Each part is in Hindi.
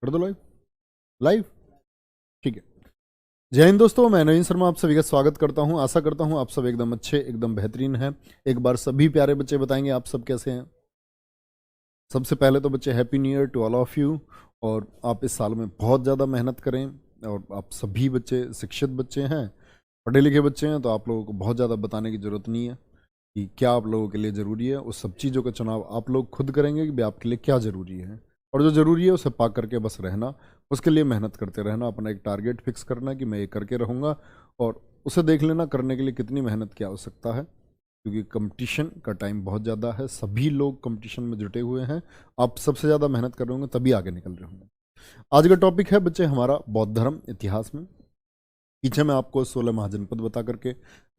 कर दो लाइव। लाइव। ठीक है। जय हिंद दोस्तों, मैं नवीन शर्मा आप सभी का स्वागत करता हूं। आशा करता हूं आप सब एकदम अच्छे, एकदम बेहतरीन हैं। एक बार सभी प्यारे बच्चे बताएंगे आप सब कैसे हैं। सबसे पहले तो बच्चे happy new year to all of you. और आप इस साल में बहुत ज़्यादा मेहनत करें। और आप सभी बच्चे शिक्षित बच्चे हैं, पढ़े लिखे बच्चे हैं, तो आप लोगों को बहुत ज़्यादा बताने की ज़रूरत नहीं है कि क्या आप लोगों के लिए ज़रूरी है। उस सब चीज़ों का चुनाव आप लोग खुद करेंगे कि भाई आपके लिए क्या ज़रूरी है। और जो ज़रूरी है उसे पा करके बस रहना, उसके लिए मेहनत करते रहना, अपना एक टारगेट फिक्स करना कि मैं ये करके रहूँगा, और उसे देख लेना करने के लिए कितनी मेहनत की आवश्यकता है। क्योंकि कंपटीशन का टाइम बहुत ज़्यादा है, सभी लोग कंपटीशन में जुटे हुए हैं। आप सबसे ज़्यादा मेहनत कर रहे होंगे तभी आगे निकल रहे होंगे। आज का टॉपिक है बच्चे हमारा बौद्ध धर्म इतिहास में। पीछे मैं आपको 16 महाजनपद बता करके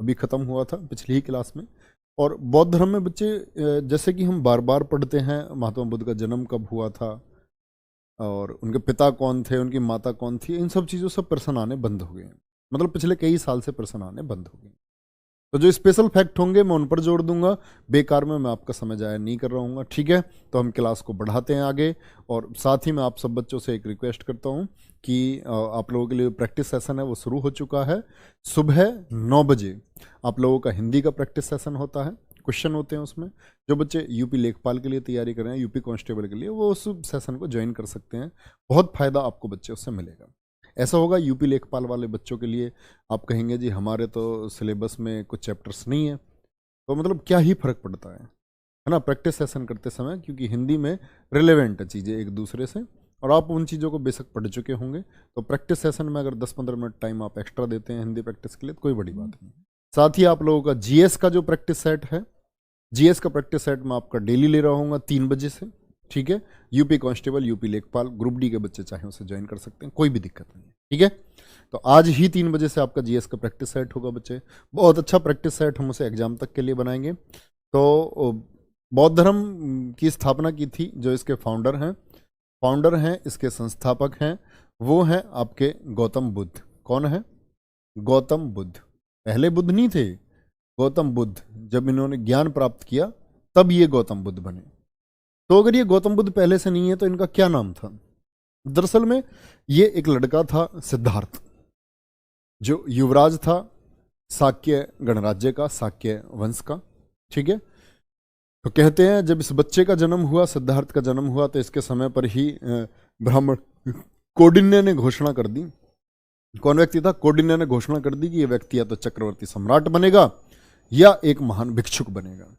अभी ख़त्म हुआ था पिछली ही क्लास में। और बौद्ध धर्म में बच्चे जैसे कि हम बार बार पढ़ते हैं महात्मा बुद्ध का जन्म कब हुआ था, और उनके पिता कौन थे, उनकी माता कौन थी, इन सब चीज़ों से प्रश्न आने बंद हो गए। मतलब पिछले कई साल से प्रश्न आने बंद हो गए। तो जो स्पेशल फैक्ट होंगे मैं उन पर जोड़ दूंगा, बेकार में मैं आपका समय जाया नहीं कर रहा हूँ। ठीक है, तो हम क्लास को बढ़ाते हैं आगे। और साथ ही मैं आप सब बच्चों से एक रिक्वेस्ट करता हूँ कि आप लोगों के लिए प्रैक्टिस सेशन है वो शुरू हो चुका है। सुबह 9 बजे आप लोगों का हिंदी का प्रैक्टिस सेशन होता है, क्वेश्चन होते हैं उसमें। जो बच्चे यूपी लेखपाल के लिए तैयारी कर रहे हैं, यूपी कांस्टेबल के लिए, वो उस सेशन को ज्वाइन कर सकते हैं। बहुत फ़ायदा आपको बच्चे उससे मिलेगा। ऐसा होगा यूपी लेखपाल वाले बच्चों के लिए, आप कहेंगे जी हमारे तो सिलेबस में कुछ चैप्टर्स नहीं है, तो मतलब क्या ही फर्क पड़ता है ना, प्रैक्टिस सेशन करते समय। क्योंकि हिंदी में रिलेवेंट है चीज़ें एक दूसरे से, और आप उन चीज़ों को बेशक पढ़ चुके होंगे। तो प्रैक्टिस सेशन में अगर 10-15 मिनट टाइम आप एक्स्ट्रा देते हैं हिंदी प्रैक्टिस के लिए तो कोई बड़ी बात नहीं। साथ ही आप लोगों का जीएस का जो प्रैक्टिस सेट है, जीएस का प्रैक्टिस सेट मैं आपका डेली ले रहा हूँ 3 बजे से। ठीक है, यूपी कांस्टेबल, यूपी लेखपाल, ग्रुप डी के बच्चे चाहे उसे ज्वाइन कर सकते हैं, कोई भी दिक्कत नहीं है। ठीक है, तो आज ही 3 बजे से आपका जीएस का प्रैक्टिस सेट होगा बच्चे। बहुत अच्छा प्रैक्टिस सेट हम उसे एग्जाम तक के लिए बनाएंगे। तो बौद्ध धर्म की स्थापना की थी जो इसके फाउंडर हैं इसके संस्थापक हैं, वो हैं आपके गौतम बुद्ध। कौन है? गौतम बुद्ध। पहले बुद्ध नहीं थे, गौतम बुद्ध। जब इन्होंने ज्ञान प्राप्त किया तब ये गौतम बुद्ध बने। तो अगर ये गौतम बुद्ध पहले से नहीं है तो इनका क्या नाम था? दरअसल में ये एक लड़का था सिद्धार्थ, जो युवराज था शाक्य गणराज्य का, शाक्य वंश का। ठीक है, तो कहते हैं जब इस बच्चे का जन्म हुआ, सिद्धार्थ का जन्म हुआ, तो इसके समय पर ही ब्राह्मण कौंडिन्य ने घोषणा कर दी। कौन व्यक्ति था? कौंडिन्य ने घोषणा कर दी कि यह व्यक्ति या तो चक्रवर्ती सम्राट बनेगा या एक महान भिक्षुक बनेगा।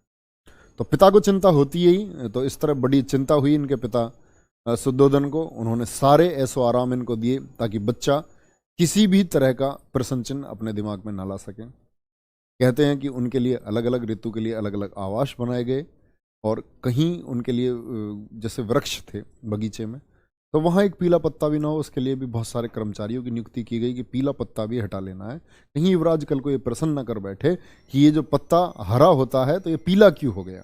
तो पिता को चिंता होती ही, तो इस तरह बड़ी चिंता हुई इनके पिता शुद्धोधन को। उन्होंने सारे ऐसो आराम इनको दिए ताकि बच्चा किसी भी तरह का प्रश्न चिन्ह अपने दिमाग में ना ला सके। कहते हैं कि उनके लिए अलग अलग ऋतु के लिए अलग अलग आवास बनाए गए, और कहीं उनके लिए जैसे वृक्ष थे बगीचे में, तो वहाँ एक पीला पत्ता भी ना हो उसके लिए भी बहुत सारे कर्मचारियों की नियुक्ति की गई कि पीला पत्ता भी हटा लेना है। कहीं युवराज कल को ये प्रसन्न न कर बैठे कि ये जो पत्ता हरा होता है तो ये पीला क्यों हो गया।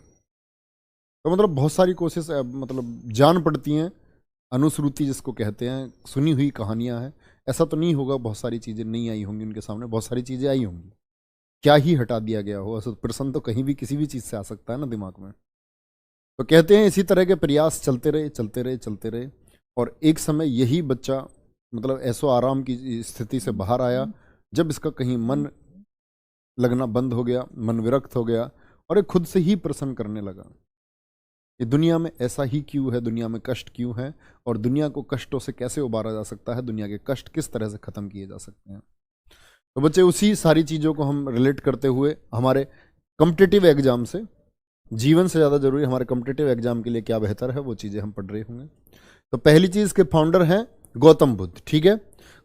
तो मतलब बहुत सारी कोशिश मतलब जान पड़ती हैं, अनुश्रुति जिसको कहते हैं, सुनी हुई कहानियाँ हैं। ऐसा तो नहीं होगा बहुत सारी चीज़ें नहीं आई होंगी उनके सामने, बहुत सारी चीज़ें आई होंगी, क्या ही हटा दिया गया हो। ऐसा प्रश्न तो कहीं भी किसी भी चीज़ से आ सकता है ना दिमाग में। तो कहते हैं इसी तरह के प्रयास चलते रहे चलते रहे चलते रहे, और एक समय यही बच्चा मतलब ऐसो आराम की स्थिति से बाहर आया जब इसका कहीं मन लगना बंद हो गया, मन विरक्त हो गया, और ये खुद से ही प्रश्न करने लगा कि दुनिया में ऐसा ही क्यों है, दुनिया में कष्ट क्यों है, और दुनिया को कष्टों से कैसे उबारा जा सकता है, दुनिया के कष्ट किस तरह से ख़त्म किए जा सकते हैं। तो बच्चे उसी सारी चीज़ों को हम रिलेट करते हुए हमारे कॉम्पिटिटिव एग्जाम से, जीवन से ज़्यादा जरूरी हमारे कॉम्पिटिटिव एग्जाम के लिए क्या बेहतर है, वो चीज़ें हम पढ़ रहे होंगे। तो पहली चीज़ के फाउंडर हैं गौतम बुद्ध। ठीक है,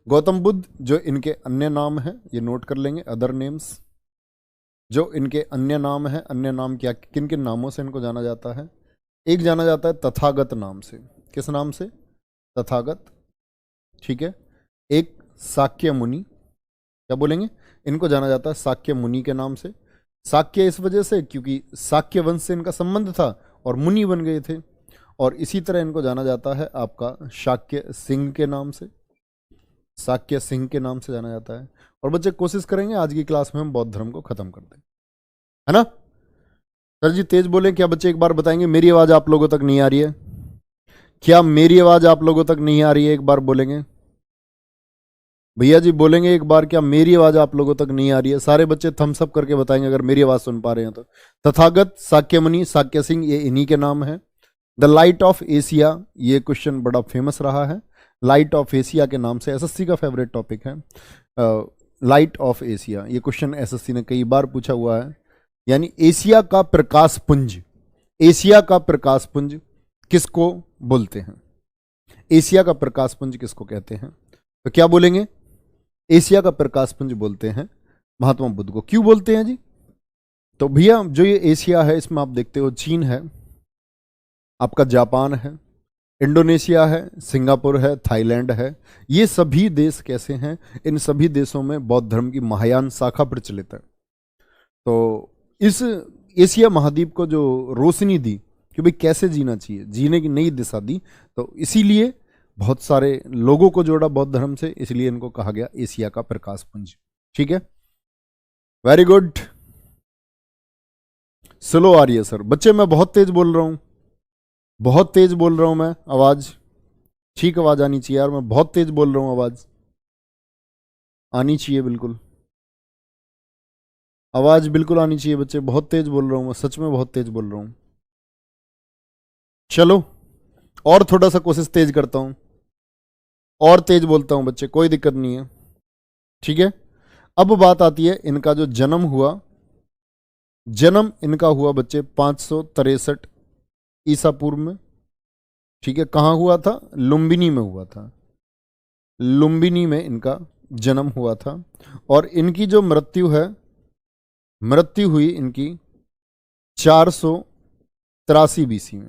गौतम बुद्ध जो इनके अन्य नाम हैं ये नोट कर लेंगे, अदर नेम्स। जो इनके अन्य नाम हैं, अन्य नाम क्या, किन किन नामों से इनको जाना जाता है? एक जाना जाता है तथागत नाम से। किस नाम से? तथागत। ठीक है, एक शाक्य मुनि। क्या बोलेंगे? इनको जाना जाता है शाक्य मुनि के नाम से। शाक्य इस वजह से क्योंकि शाक्य वंश से इनका संबंध था और मुनि बन गए थे। और इसी तरह इनको जाना जाता है आपका शाक्य सिंह के नाम से, शाक्य सिंह के नाम से जाना जाता है। और बच्चे कोशिश करेंगे आज की क्लास में हम बौद्ध धर्म को खत्म कर दें, है ना? सर जी तेज बोलें, क्या बच्चे एक बार बताएंगे? मेरी आवाज़ आप लोगों तक नहीं आ रही है? क्या मेरी आवाज आप लोगों तक नहीं आ रही है? एक बार बोलेंगे भैया जी, बोलेंगे एक बार, क्या मेरी आवाज आप लोगों तक नहीं आ रही है? सारे बच्चे थम्स अप करके बताएंगे अगर मेरी आवाज सुन पा रहे हैं तो। तथागत, साक्यमुनि, साक्य सिंह, ये इन्हीं के नाम है। द लाइट ऑफ एशिया, ये क्वेश्चन बड़ा फेमस रहा है। लाइट ऑफ एशिया के नाम से एसएससी का फेवरेट टॉपिक है। लाइट ऑफ एशिया, ये क्वेश्चन एसएससी ने कई बार पूछा हुआ है। यानी एशिया का प्रकाश पुंज, एशिया का प्रकाश पुंज किसको बोलते हैं? एशिया का प्रकाश पुंज किसको कहते हैं? तो क्या बोलेंगे? एशिया का प्रकाश पुंज बोलते हैं महात्मा बुद्ध को। क्यों बोलते हैं जी? तो भैया जो ये एशिया है, इसमें आप देखते हो चीन है, आपका जापान है, इंडोनेशिया है, सिंगापुर है, थाईलैंड है। ये सभी देश कैसे हैं? इन सभी देशों में बौद्ध धर्म की महायान शाखा प्रचलित है। तो इस एशिया महाद्वीप को जो रोशनी दी कि भाई कैसे जीना चाहिए, जीने की नई दिशा दी, तो इसीलिए बहुत सारे लोगों को जोड़ा बौद्ध धर्म से, इसलिए इनको कहा गया एशिया का प्रकाश पुंज। ठीक है, वेरी गुड। स्लो आ रही है सर। बच्चे मैं बहुत तेज बोल रहा हूं, बहुत तेज बोल रहा हूं मैं। आवाज ठीक, आवाज आनी चाहिए यार, मैं बहुत तेज बोल रहा हूं, आवाज आनी चाहिए बिल्कुल, आवाज बिल्कुल आनी चाहिए बच्चे। बहुत तेज बोल रहा हूं मैं, सच में बहुत तेज बोल रहा हूं। चलो और थोड़ा सा कोशिश तेज करता हूं, और तेज बोलता हूं बच्चे, कोई दिक्कत नहीं है। ठीक है, अब बात आती है इनका जो जन्म हुआ। जन्म इनका हुआ बच्चे 563 ईसा पूर्व में। ठीक है, कहां हुआ था? लुम्बिनी में हुआ था। लुम्बिनी में इनका जन्म हुआ था। और इनकी जो मृत्यु है, मृत्यु हुई इनकी 483 बीसी में,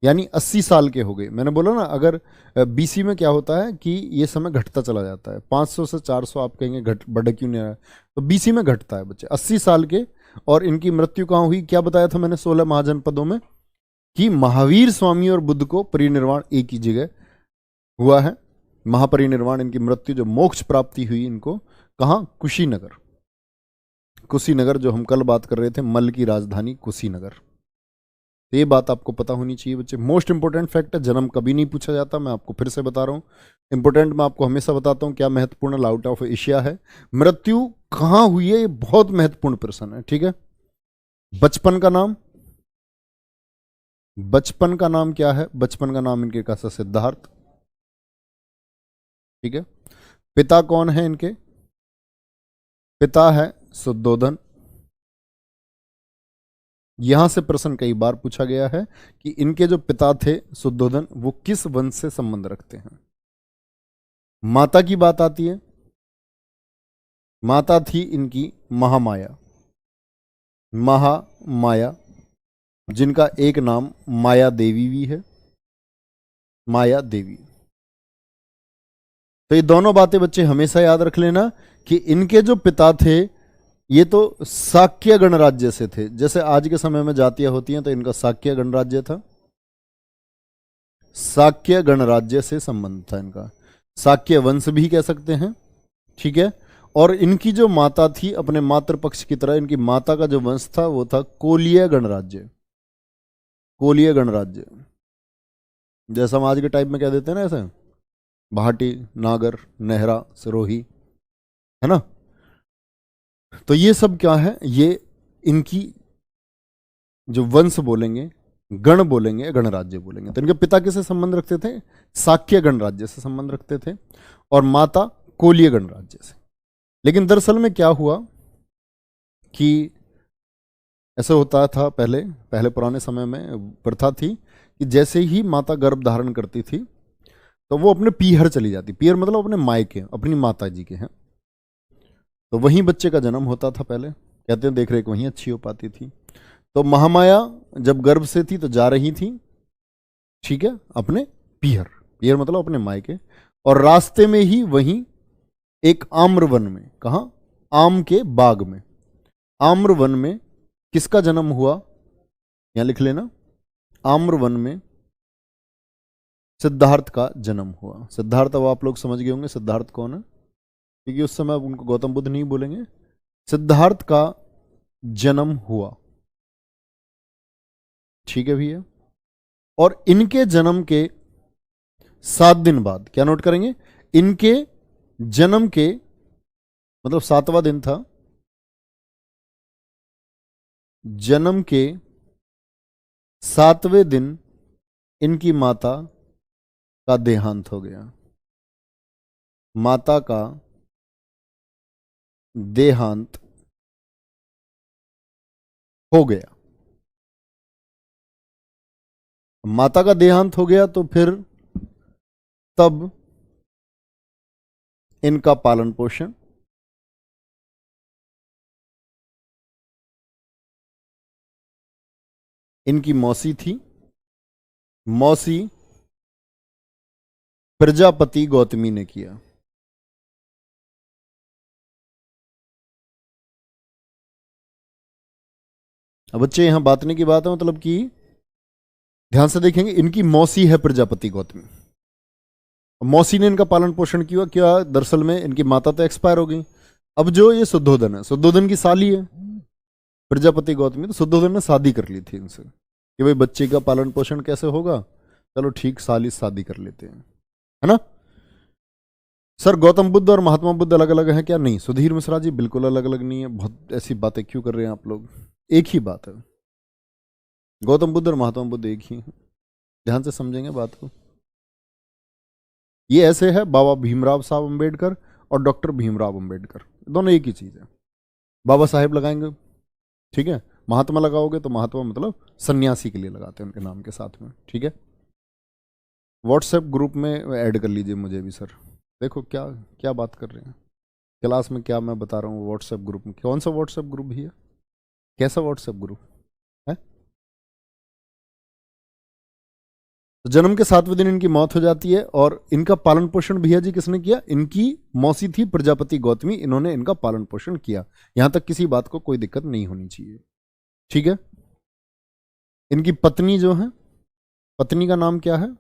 यानी 80 साल के हो गए। मैंने बोला ना, अगर बीसी में क्या होता है कि ये समय घटता चला जाता है। 500 से 400 आप कहेंगे घट बढ़ क्यों नहीं रहा है, तो बीसी में घटता है बच्चे, 80 साल के। और इनकी मृत्यु कहाँ हुई? क्या बताया था मैंने 16 महाजनपदों में, कि महावीर स्वामी और बुद्ध को परिनिर्वाण एक ही जगह हुआ है। महापरिनिर्वाण, इनकी मृत्यु जो मोक्ष प्राप्ति हुई इनको, कहाँ? कुशीनगर। कुशीनगर, जो हम कल बात कर रहे थे, मल की राजधानी कुशीनगर। तो ये बात आपको पता होनी चाहिए बच्चे। मोस्ट इंपोर्टेंट फैक्ट है, जन्म कभी नहीं पूछा जाता, मैं आपको फिर से बता रहा हूँ। इंपोर्टेंट मैं आपको हमेशा बताता हूँ क्या महत्वपूर्ण लाउट ऑफ एशिया है। मृत्यु कहाँ हुई है, ये बहुत महत्वपूर्ण प्रश्न है। ठीक है, बचपन का नाम, बचपन का नाम क्या है? बचपन का नाम इनके का सिद्धार्थ। ठीक है, पिता कौन है इनके? पिता है शुद्धोधन। यहां से प्रश्न कई बार पूछा गया है कि इनके जो पिता थे शुद्धोधन, वो किस वंश से संबंध रखते हैं। माता की बात आती है, माता थी इनकी महामाया। महामाया, जिनका एक नाम माया देवी भी है, माया देवी। तो ये दोनों बातें बच्चे हमेशा याद रख लेना कि इनके जो पिता थे ये तो शाक्य गणराज्य से थे। जैसे आज के समय में जातियां होती हैं, तो इनका शाक्य गणराज्य था, शाक्य गणराज्य से संबंध था इनका, शाक्य वंश भी कह सकते हैं। ठीक है, और इनकी जो माता थी, अपने मातृपक्ष की तरह इनकी माता का जो वंश था वो था कोलीय गणराज्य। कोलीय गणराज्य, जैसा हम आज के टाइप में कह देते हैं ना, ऐसे भाटी, नागर, नेहरा, सिरोही, है ना। तो ये सब क्या है? ये इनकी जो वंश बोलेंगे, गण बोलेंगे, गणराज्य बोलेंगे। तो इनके पिता किससे संबंध रखते थे? शाक्य गणराज्य से संबंध रखते थे, और माता कोलीय गणराज्य से। लेकिन दरअसल में क्या हुआ कि ऐसा होता था पहले, पहले पुराने समय में प्रथा थी कि जैसे ही माता गर्भ धारण करती थी तो वो अपने पीहर चली जाती। पीहर मतलब अपने मायके, अपनी माता जी के हैं, तो वहीं बच्चे का जन्म होता था पहले। कहते हैं देख रेख वहीं अच्छी हो पाती थी। तो महामाया जब गर्भ से थी तो जा रही थी, ठीक है, अपने पीहर, पीहर मतलब अपने मायके, और रास्ते में ही वहीं एक आम्रवन में, कहा? आम के बाग में, आम्रवन में किसका जन्म हुआ? यहां लिख लेना, आम्रवन में सिद्धार्थ का जन्म हुआ। सिद्धार्थ, अब आप लोग समझ गए होंगे सिद्धार्थ कौन है, क्योंकि उस समय अब उनको गौतम बुद्ध नहीं बोलेंगे। सिद्धार्थ का जन्म हुआ, ठीक है भैया। और इनके जन्म के 7 दिन बाद, क्या नोट करेंगे, इनके जन्म के, मतलब 7वां दिन था, जन्म के 7वें दिन इनकी माता का देहांत हो गया। माता का देहांत हो गया। माता का देहांत हो गया तो फिर तब इनका पालन पोषण, इनकी मौसी थी, मौसी प्रजापति गौतमी ने किया। अब बच्चे यहां बातने की बात है, मतलब कि ध्यान से देखेंगे, इनकी मौसी है प्रजापति गौतमी, मौसी ने इनका पालन पोषण किया। क्या दरअसल में इनकी माता तो एक्सपायर हो गई। अब जो ये शुद्धोधन है, शुद्धोधन की साली है प्रजापति गौतमी, तो शुद्धोधन ने शादी कर ली थी इनसे कि भाई बच्चे का पालन पोषण कैसे होगा, चलो ठीक, साली शादी कर लेते हैं, है ना। सर गौतम बुद्ध और महात्मा बुद्ध अलग अलग हैं क्या? नहीं सुधीर मिश्रा जी, बिल्कुल अलग अलग नहीं है। बहुत ऐसी बातें क्यों कर रहे हैं आप लोग, एक ही बात है। गौतम बुद्ध और महात्मा बुद्ध एक ही हैं, ध्यान से समझेंगे बात को। ये ऐसे है, बाबा भीमराव साहब अंबेडकर और डॉक्टर भीमराव अंबेडकर, दोनों एक ही चीज है। बाबा साहेब लगाएंगे, ठीक है, महात्मा लगाओगे तो महात्मा मतलब सन्यासी के लिए लगाते हैं उनके नाम के साथ में, ठीक है। व्हाट्सएप ग्रुप में ऐड कर लीजिए मुझे भी सर। देखो क्या क्या बात कर रहे हैं क्लास में, क्या मैं बता रहा हूँ व्हाट्सएप ग्रुप में। कौन सा व्हाट्सएप ग्रुप भैया, कैसा व्हाट्सएप ग्रुप है? तो जन्म के 7वें दिन इनकी मौत हो जाती है और इनका पालन पोषण भैया जी किसने किया? इनकी मौसी थी प्रजापति गौतमी, इन्होंने इनका पालन पोषण किया। यहां तक किसी बात को कोई दिक्कत नहीं होनी चाहिए, ठीक है। इनकी पत्नी जो है, पत्नी का नाम क्या है?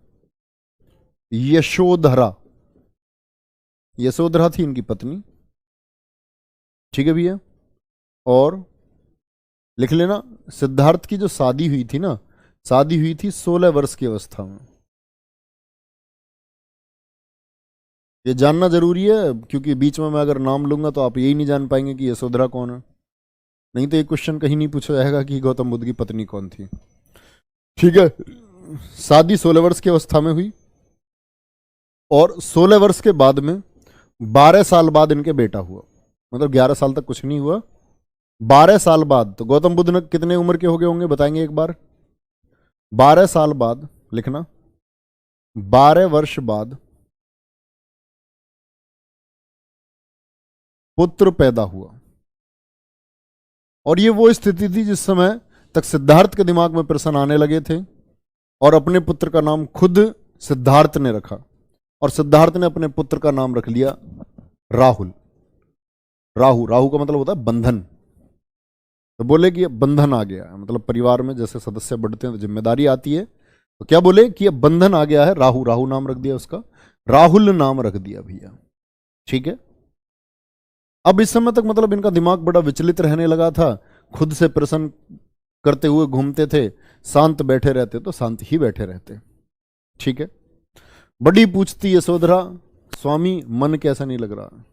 यशोधरा, यशोधरा थी इनकी पत्नी, ठीक है भैया। और लिख लेना, सिद्धार्थ की जो शादी हुई थी ना, शादी हुई थी 16 वर्ष की अवस्था में। ये जानना जरूरी है क्योंकि बीच में मैं अगर नाम लूंगा तो आप यही नहीं जान पाएंगे कि यशोधरा कौन है। नहीं तो ये क्वेश्चन कहीं नहीं पूछा जाएगा कि गौतम बुद्ध की पत्नी कौन थी, ठीक है। शादी 16 वर्ष की अवस्था में हुई और 16 वर्ष के बाद में 12 साल बाद इनके बेटा हुआ। मतलब 11 साल तक कुछ नहीं हुआ, 12 साल बाद। तो गौतम बुद्ध ने कितने उम्र के हो गए होंगे बताएंगे एक बार? 12 साल बाद, लिखना 12 वर्ष बाद पुत्र पैदा हुआ। और ये वो स्थिति थी जिस समय तक सिद्धार्थ के दिमाग में प्रश्न आने लगे थे और अपने पुत्र का नाम खुद सिद्धार्थ ने रखा और सिद्धार्थ ने अपने पुत्र का नाम रख लिया राहुल। राहु, राहु का मतलब होता है बंधन। तो बोले कि बंधन आ गया, मतलब परिवार में जैसे सदस्य बढ़ते हैं तो जिम्मेदारी आती है, तो क्या बोले कि अब बंधन आ गया है, राहु, राहु नाम रख दिया उसका, राहुल नाम रख दिया भैया, ठीक है। अब इस समय तक मतलब इनका दिमाग बड़ा विचलित रहने लगा था, खुद से प्रश्न करते हुए घूमते थे, शांत बैठे रहते तो शांत ही बैठे रहते, ठीक है। बड़ी पूछती यशोधरा, स्वामी मन कैसा नहीं लग रहा?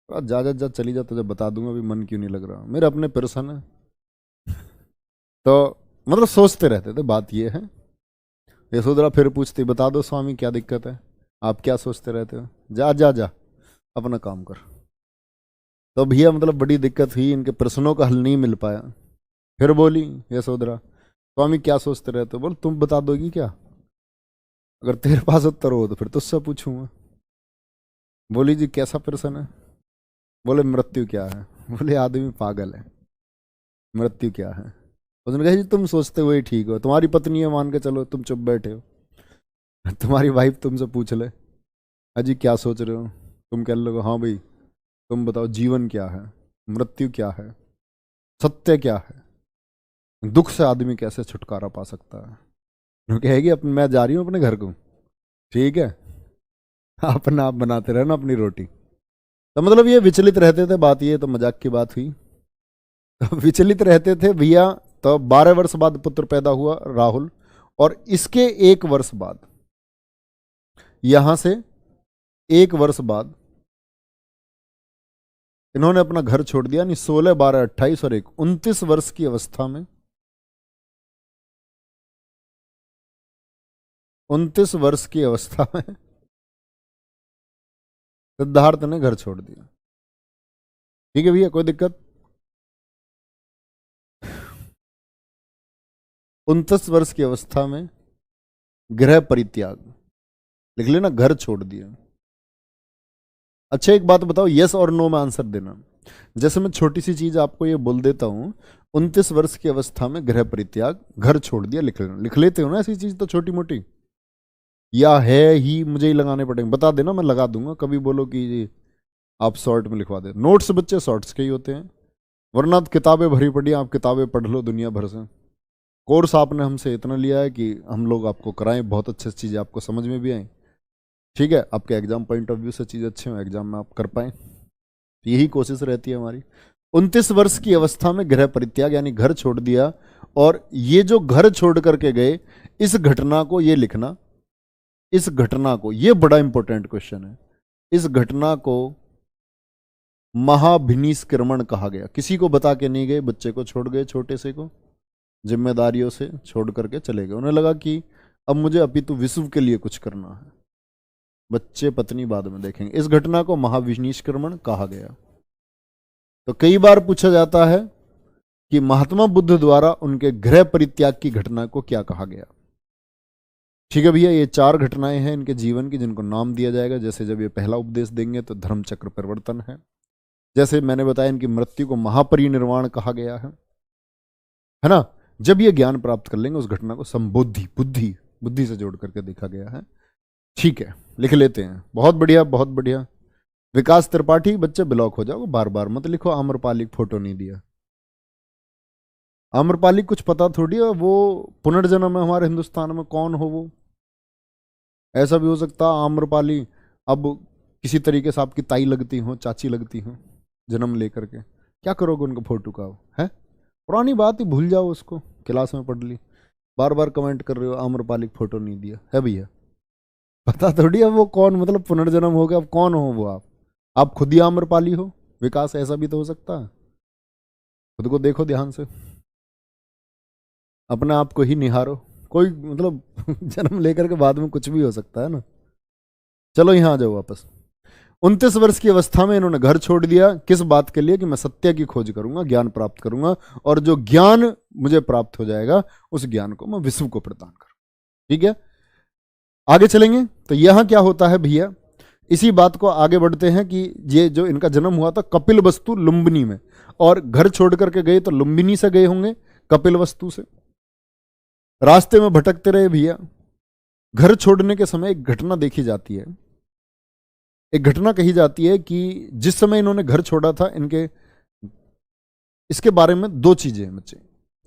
जा जा जा चली जा, तुझे बता दूंगा भी मन क्यों नहीं लग रहा, मेरे अपने प्रश्न है। तो मतलब सोचते रहते थे, बात ये है। यशोधरा फिर पूछती, बता दो स्वामी क्या दिक्कत है, आप क्या सोचते रहते हो, जा जा जा अपना काम कर। तो भैया मतलब बड़ी दिक्कत हुई, इनके प्रश्नों का हल नहीं मिल पाया। फिर बोली यशोधरा, स्वामी क्या सोचते रहते हो? बोल तुम बता दोगी क्या? अगर तेरे पास उत्तर हो तो फिर तुझसे पूछूंगा। बोली जी कैसा प्रश्न है? बोले मृत्यु क्या है। बोले आदमी पागल है, मृत्यु क्या है? उसने कहा जी तुम सोचते हुए ठीक हो, तुम्हारी पत्नी है मान के चलो, तुम चुप बैठे हो, तुम्हारी वाइफ तुमसे पूछ ले अजी क्या सोच रहे हो, तुम कह लो हाँ भाई तुम बताओ जीवन क्या है, मृत्यु क्या है, सत्य क्या है, दुख से आदमी कैसे छुटकारा पा सकता है। वो कहेगी अपन मैं जा रही हूँ अपने घर को, ठीक है, अपना आप बनाते रहना अपनी रोटी। तो मतलब ये विचलित रहते थे, बात ये तो मजाक की बात हुई। तो विचलित रहते थे भैया। तो 12 वर्ष बाद पुत्र पैदा हुआ राहुल, और इसके 1 वर्ष बाद यहां से 1 वर्ष बाद इन्होंने अपना घर छोड़ दिया, यानी 16, 12, 28 और 1, 29 वर्ष की अवस्था में, 29 वर्ष की अवस्था में सिद्धार्थ ने घर छोड़ दिया। ठीक है भैया, कोई दिक्कत? 29 वर्ष की अवस्था में गृह परित्याग, लिख लेना, घर छोड़ दिया। अच्छा एक बात बताओ, यस और नो में आंसर देना। जैसे मैं छोटी सी चीज आपको ये बोल देता हूं, 29 वर्ष की अवस्था में गृह परित्याग, घर छोड़ दिया, लिख लेना। लिख लेते हो ना ऐसी चीज तो छोटी मोटी, या है ही मुझे ही लगाने पड़ेंगे? बता देना, मैं लगा दूंगा। कभी बोलो कि आप शॉर्ट में लिखवा दे। नोट्स बच्चे शॉर्ट्स के ही होते हैं, वरना किताबें भरी पड़ी, आप किताबें पढ़ लो दुनिया भर से। कोर्स आपने हमसे इतना लिया है कि हम लोग आपको कराएं, बहुत अच्छी चीज़ें आपको समझ में भी आए। ठीक है, आपके एग्जाम पॉइंट ऑफ व्यू से चीज़ अच्छे हो, एग्जाम में आप कर पाए, तो यही कोशिश रहती है हमारी। 29 वर्ष की अवस्था में गृह परित्याग, यानी घर छोड़ दिया। और ये जो घर छोड़ करके गए, इस घटना को ये लिखना, इस घटना को, ये बड़ा इंपॉर्टेंट क्वेश्चन है, इस घटना को महाभिनिष्क्रमण कहा गया। किसी को बता के नहीं गए, बच्चे को छोड़ गए, छोटे से को जिम्मेदारियों से छोड़ करके चले गए। उन्हें लगा कि अब मुझे अपितु विश्व के लिए कुछ करना है, बच्चे पत्नी बाद में देखेंगे। इस घटना को महाविनिष्क्रमण कहा गया। तो कई बार पूछा जाता है कि महात्मा बुद्ध द्वारा उनके गृह परित्याग की घटना को क्या कहा गया। ठीक है भैया, ये 4 घटनाएं हैं इनके जीवन की, जिनको नाम दिया जाएगा। जैसे जब ये पहला उपदेश देंगे तो धर्म चक्र परिवर्तन है। जैसे मैंने बताया, इनकी मृत्यु को महापरिनिर्वाण कहा गया है ना। जब ये ज्ञान प्राप्त कर लेंगे, उस घटना को संबुद्धि, बुद्धि से जोड़ करके देखा गया है। ठीक है, लिख लेते हैं। बहुत बढ़िया, बहुत बढ़िया। विकास त्रिपाठी, बच्चे ब्लॉक हो जाओ, बार बार मत लिखो आम्रपाली फोटो नहीं दिया। आम्रपाली कुछ पता थोड़ी है, वो पुनर्जन्म है हमारे हिंदुस्तान में, कौन हो वो? ऐसा भी हो सकता है आम्रपाली अब किसी तरीके से आपकी ताई लगती हो, चाची लगती हो, जन्म लेकर के। क्या करोगे उनके फोटो का? है पुरानी बात ही, भूल जाओ उसको, क्लास में पढ़ ली। बार बार कमेंट कर रहे हो आम्रपाली फोटो नहीं दिया है भैया, पता थोड़ी है वो कौन, मतलब पुनर्जन्म हो गया, अब कौन हो वो? आप खुद ही आम्रपाली हो। विकास, ऐसा भी तो हो सकता है। खुद को देखो ध्यान से, अपने आप को ही निहारो। कोई मतलब जन्म लेकर के बाद में कुछ भी हो सकता है ना। चलो यहाँ आ जाओ वापस। 29 वर्ष की अवस्था में इन्होंने घर छोड़ दिया, किस बात के लिए? कि मैं सत्य की खोज करूंगा, ज्ञान प्राप्त करूंगा, और जो ज्ञान मुझे प्राप्त हो जाएगा, उस ज्ञान को मैं विश्व को प्रदान करूं। ठीक है, आगे चलेंगे। तो यहां क्या होता है भैया, इसी बात को आगे बढ़ते हैं कि ये जो इनका जन्म हुआ था कपिल वस्तु लुम्बिनी में, और घर छोड़ करके गए तो लुम्बिनी से गए होंगे, कपिल वस्तु से। रास्ते में भटकते रहे भैया। घर छोड़ने के समय एक घटना देखी जाती है, एक घटना कही जाती है कि जिस समय इन्होंने घर छोड़ा था, इनके इसके बारे में 2 चीजें हैं बच्चे।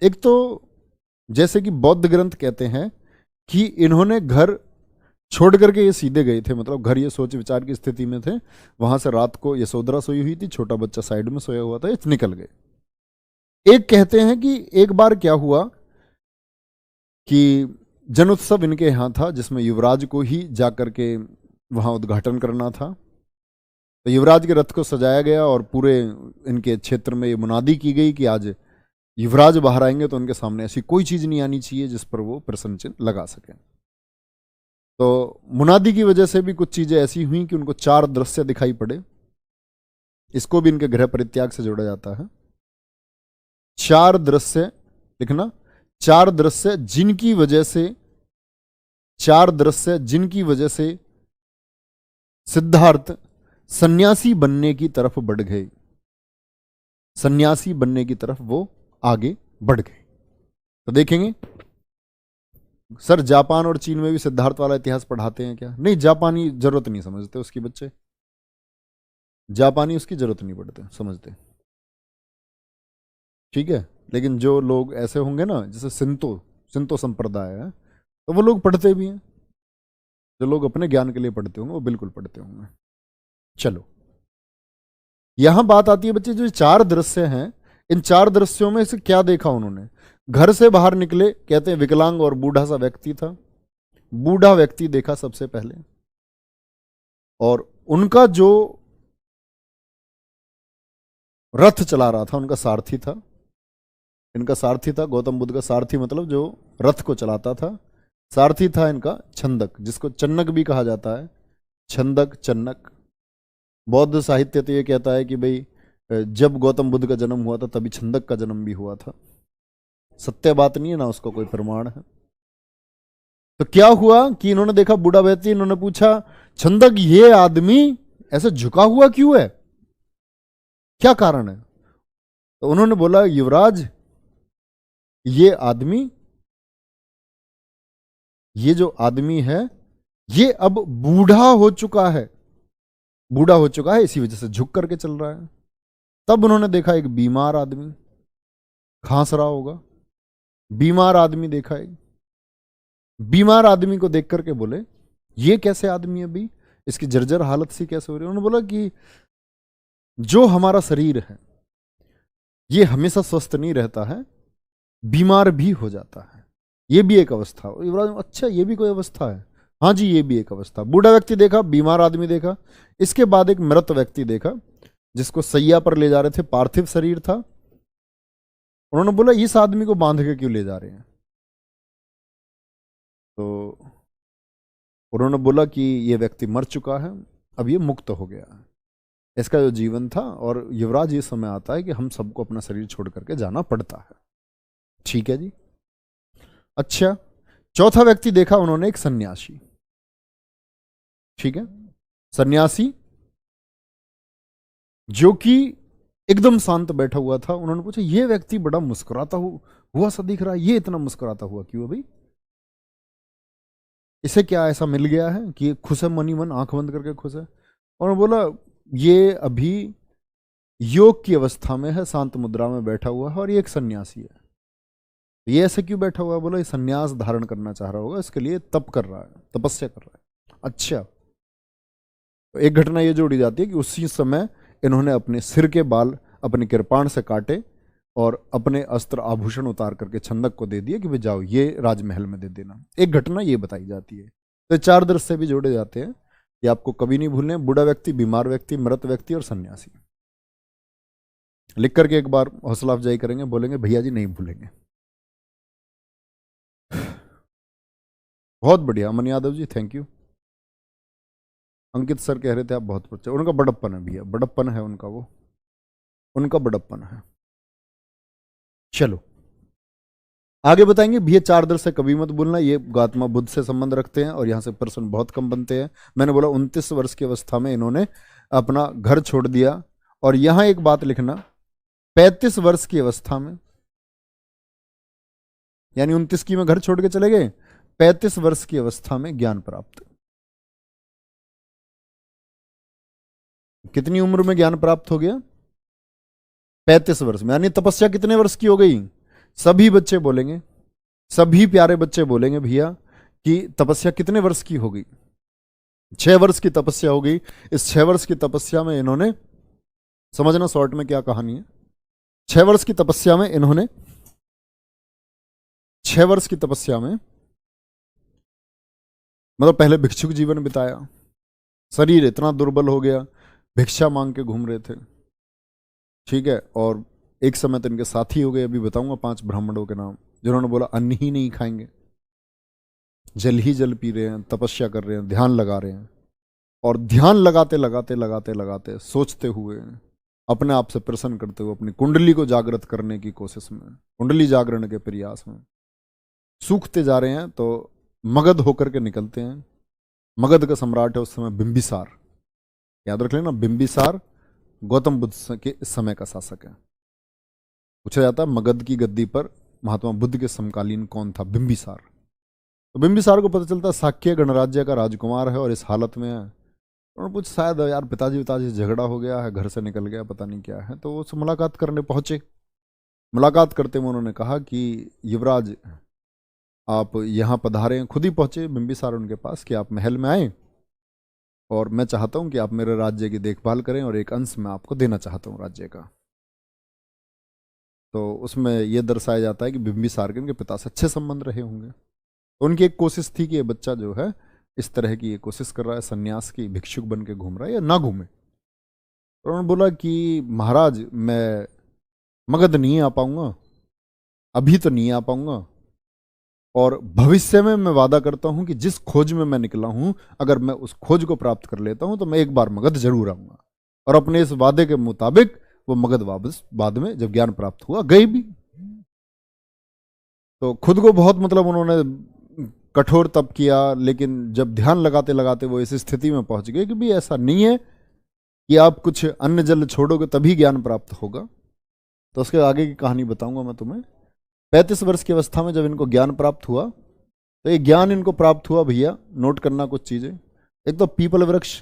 एक तो जैसे कि बौद्ध ग्रंथ कहते हैं कि इन्होंने घर छोड़ करके ये सीधे गए थे, मतलब घर ये सोच विचार की स्थिति में थे। वहां से रात को यशोधरा सोई हुई थी, छोटा बच्चा साइड में सोया हुआ था, ये निकल गए। एक कहते हैं कि एक बार क्या हुआ कि जनोत्सव इनके यहाँ था, जिसमें युवराज को ही जाकर के वहां उद्घाटन करना था। तो युवराज के रथ को सजाया गया और पूरे इनके क्षेत्र में ये मुनादी की गई कि आज युवराज बाहर आएंगे तो उनके सामने ऐसी कोई चीज नहीं आनी चाहिए जिस पर वो प्रश्न चिन्ह लगा सके। तो मुनादी की वजह से भी कुछ चीजें ऐसी हुई कि उनको 4 दृश्य दिखाई पड़े। इसको भी इनके गृह परित्याग से जोड़ा जाता है। 4 दृश्य लिखना, 4 दृश्य जिनकी वजह से, 4 दृश्य जिनकी वजह से सिद्धार्थ सन्यासी बनने की तरफ बढ़ गए, सन्यासी बनने की तरफ वो आगे बढ़ गए। तो देखेंगे सर, जापान और चीन में भी सिद्धार्थ वाला इतिहास पढ़ाते हैं क्या? नहीं, जापानी जरूरत नहीं समझते उसकी, बच्चे जापानी उसकी जरूरत नहीं पड़ते समझते। ठीक है, लेकिन जो लोग ऐसे होंगे ना, जैसे सिंतो संप्रदाय है, तो वो लोग पढ़ते भी हैं। जो लोग अपने ज्ञान के लिए पढ़ते होंगे वो बिल्कुल पढ़ते होंगे। चलो, यहां बात आती है बच्चे, जो 4 दृश्य हैं, इन 4 दृश्यों में से क्या देखा उन्होंने? घर से बाहर निकले, कहते हैं विकलांग और बूढ़ा सा व्यक्ति था। बूढ़ा व्यक्ति देखा सबसे पहले, और उनका जो रथ चला रहा था उनका सारथी था, इनका सारथी था गौतम बुद्ध का सारथी, मतलब जो रथ को चलाता था। सारथी था इनका छंदक, जिसको चन्नक भी कहा जाता है, छंदक चन्नक। बौद्ध साहित्य तो ये कहता है कि भाई जब गौतम बुद्ध का जन्म हुआ था तभी छंदक का जन्म भी हुआ था। सत्य बात नहीं है ना, उसको कोई प्रमाण है। तो क्या हुआ कि इन्होंने देखा बूढ़ा व्यक्ति, इन्होंने पूछा छंदक ये आदमी ऐसे झुका हुआ क्यों है, क्या कारण है? तो उन्होंने बोला युवराज, ये आदमी, ये जो आदमी है ये अब बूढ़ा हो चुका है, बूढ़ा हो चुका है इसी वजह से झुक करके चल रहा है। तब उन्होंने देखा एक बीमार आदमी खांस रहा होगा, बीमार आदमी देखा एक बीमार आदमी को देख करके बोले ये कैसे आदमी है अभी, इसकी जर्जर हालत सी कैसे हो रही है? उन्होंने बोला कि जो हमारा शरीर है ये हमेशा स्वस्थ नहीं रहता है, बीमार भी हो जाता है, ये भी एक अवस्था। युवराज, अच्छा ये भी कोई अवस्था है? हाँ जी ये भी एक अवस्था। बूढ़ा व्यक्ति देखा, बीमार आदमी देखा, इसके बाद एक मृत व्यक्ति देखा जिसको सैया पर ले जा रहे थे, पार्थिव शरीर था। उन्होंने बोला इस आदमी को बांध के क्यों ले जा रहे हैं? तो उन्होंने बोला कि ये व्यक्ति मर चुका है, अब ये मुक्त हो गया है, इसका जो जीवन था। और युवराज ये समय आता है कि हम सबको अपना शरीर छोड़ करके जाना पड़ता है। ठीक है जी। अच्छा, चौथा व्यक्ति देखा उन्होंने एक सन्यासी। ठीक है, सन्यासी जो कि एकदम शांत बैठा हुआ था। उन्होंने पूछा ये व्यक्ति बड़ा मुस्कुराता हुआ सा दिख रहा है, ये इतना मुस्कुराता हुआ क्यों भाई? इसे क्या ऐसा मिल गया है कि ये खुश है, मनी मन आंख बंद करके खुश है? और बोला ये अभी योग की अवस्था में है, शांत मुद्रा में बैठा हुआ है और ये एक सन्यासी है। ये ऐसे क्यों बैठा हुआ है? बोला ये सन्यास धारण करना चाह रहा होगा, इसके लिए तप कर रहा है, तपस्या कर रहा है। अच्छा, तो एक घटना ये जोड़ी जाती है कि उसी समय इन्होंने अपने सिर के बाल अपने कृपाण से काटे और अपने अस्त्र आभूषण उतार करके छंदक को दे दिए कि भाई जाओ ये राजमहल में दे देना। एक घटना ये बताई जाती है। तो चार दृश्य भी जोड़े जाते हैं, ये आपको कभी नहीं भूलने। बूढ़ा व्यक्ति, बीमार व्यक्ति, मृत व्यक्ति और सन्यासी। लिख करके एक बार हौसला अफजाई करेंगे, बोलेंगे भैया जी नहीं भूलेंगे। बहुत बढ़िया अमन Yadav ji, thank you. Ankit sir कह रहे थे आप बहुत बच्चे, उनका बड़प्पन है भैया, बड़प्पन है उनका, वो उनका बड़प्पन है। चलो आगे बताएंगे भैया। चार दृश्य कभी मत भूलना, ये गौतम बुद्ध से संबंध रखते हैं और यहाँ से प्रश्न बहुत कम बनते हैं। मैंने बोला 29 वर्ष की अवस्था में इन्होंने अपना घर छोड़ दिया। और यहां एक बात लिखना, 35 वर्ष की अवस्था में, यानी 29 की में घर छोड़ के चले गए, 35 वर्ष की अवस्था में ज्ञान प्राप्त। कितनी उम्र में ज्ञान प्राप्त हो गया? 35 वर्ष में। यानी तपस्या कितने वर्ष की हो गई? सभी बच्चे बोलेंगे, सभी प्यारे बच्चे बोलेंगे भैया कि तपस्या कितने वर्ष की हो गई? 6 वर्ष की तपस्या हो गई। इस 6 वर्ष की तपस्या में इन्होंने, समझना शॉर्ट में क्या कहानी है, 6 वर्ष की तपस्या में इन्होंने, 6 वर्ष की तपस्या में मतलब पहले भिक्षुक जीवन बिताया, शरीर इतना दुर्बल हो गया, भिक्षा मांग के घूम रहे थे। ठीक है, और एक समय तो इनके साथी हो गए, अभी बताऊंगा 5 ब्राह्मणों के नाम, जिन्होंने बोला अन्न ही नहीं खाएंगे, जल ही जल पी रहे हैं, तपस्या कर रहे हैं, ध्यान लगा रहे हैं। और ध्यान लगाते लगाते लगाते लगाते, सोचते हुए, अपने आप से प्रसन्न करते हुए, अपनी कुंडली को जागृत करने की कोशिश में, कुंडली जागरण के प्रयास में सूखते जा रहे हैं। तो मगध होकर के निकलते हैं। मगध का सम्राट है उस समय बिंबिसार, याद रख लेना, बिंबिसार गौतम बुद्ध के समय का शासक है। पूछा जाता है मगध की गद्दी पर महात्मा बुद्ध के समकालीन कौन था? बिंबिसार। तो बिंबिसार को पता चलता है शाक्य गणराज्य का राजकुमार है और इस हालत में है। उन्होंने पूछा शायद यार पिताजी झगड़ा हो गया है, घर से निकल गया, पता नहीं क्या है। तो वो उससे मुलाकात करने पहुंचे। मुलाकात करते हुए उन्होंने कहा कि युवराज आप यहाँ पधारे हैं। खुद ही पहुंचे बिंबिसार उनके पास कि आप महल में आए और मैं चाहता हूं कि आप मेरे राज्य की देखभाल करें और एक अंश मैं आपको देना चाहता हूं राज्य का। तो उसमें यह दर्शाया जाता है कि बिंबिसार के उनके पिता से अच्छे संबंध रहे होंगे। तो उनकी एक कोशिश थी कि ये बच्चा जो है इस तरह की ये कोशिश कर रहा है, सन्यास की भिक्षुक बन के घूम रहा है या ना घूमे। तो उन्होंने बोला कि महाराज मैं मगध नहीं आ पाऊंगा, अभी तो नहीं आ पाऊंगा, और भविष्य में मैं वादा करता हूं कि जिस खोज में मैं निकला हूं, अगर मैं उस खोज को प्राप्त कर लेता हूं तो मैं एक बार मगध जरूर आऊंगा। और अपने इस वादे के मुताबिक वो मगध वापस बाद में जब ज्ञान प्राप्त हुआ गए भी। तो खुद को बहुत मतलब उन्होंने कठोर तप किया, लेकिन जब ध्यान लगाते लगाते वो इस स्थिति में पहुंच गए कि भी ऐसा नहीं है कि आप कुछ अन्न जल छोड़ोगे तभी ज्ञान प्राप्त होगा। तो उसके आगे की कहानी बताऊंगा मैं तुम्हें। 35 वर्ष की अवस्था में जब इनको ज्ञान प्राप्त हुआ, तो ये ज्ञान इनको प्राप्त हुआ भैया, नोट करना कुछ चीजें। एक तो पीपल वृक्ष,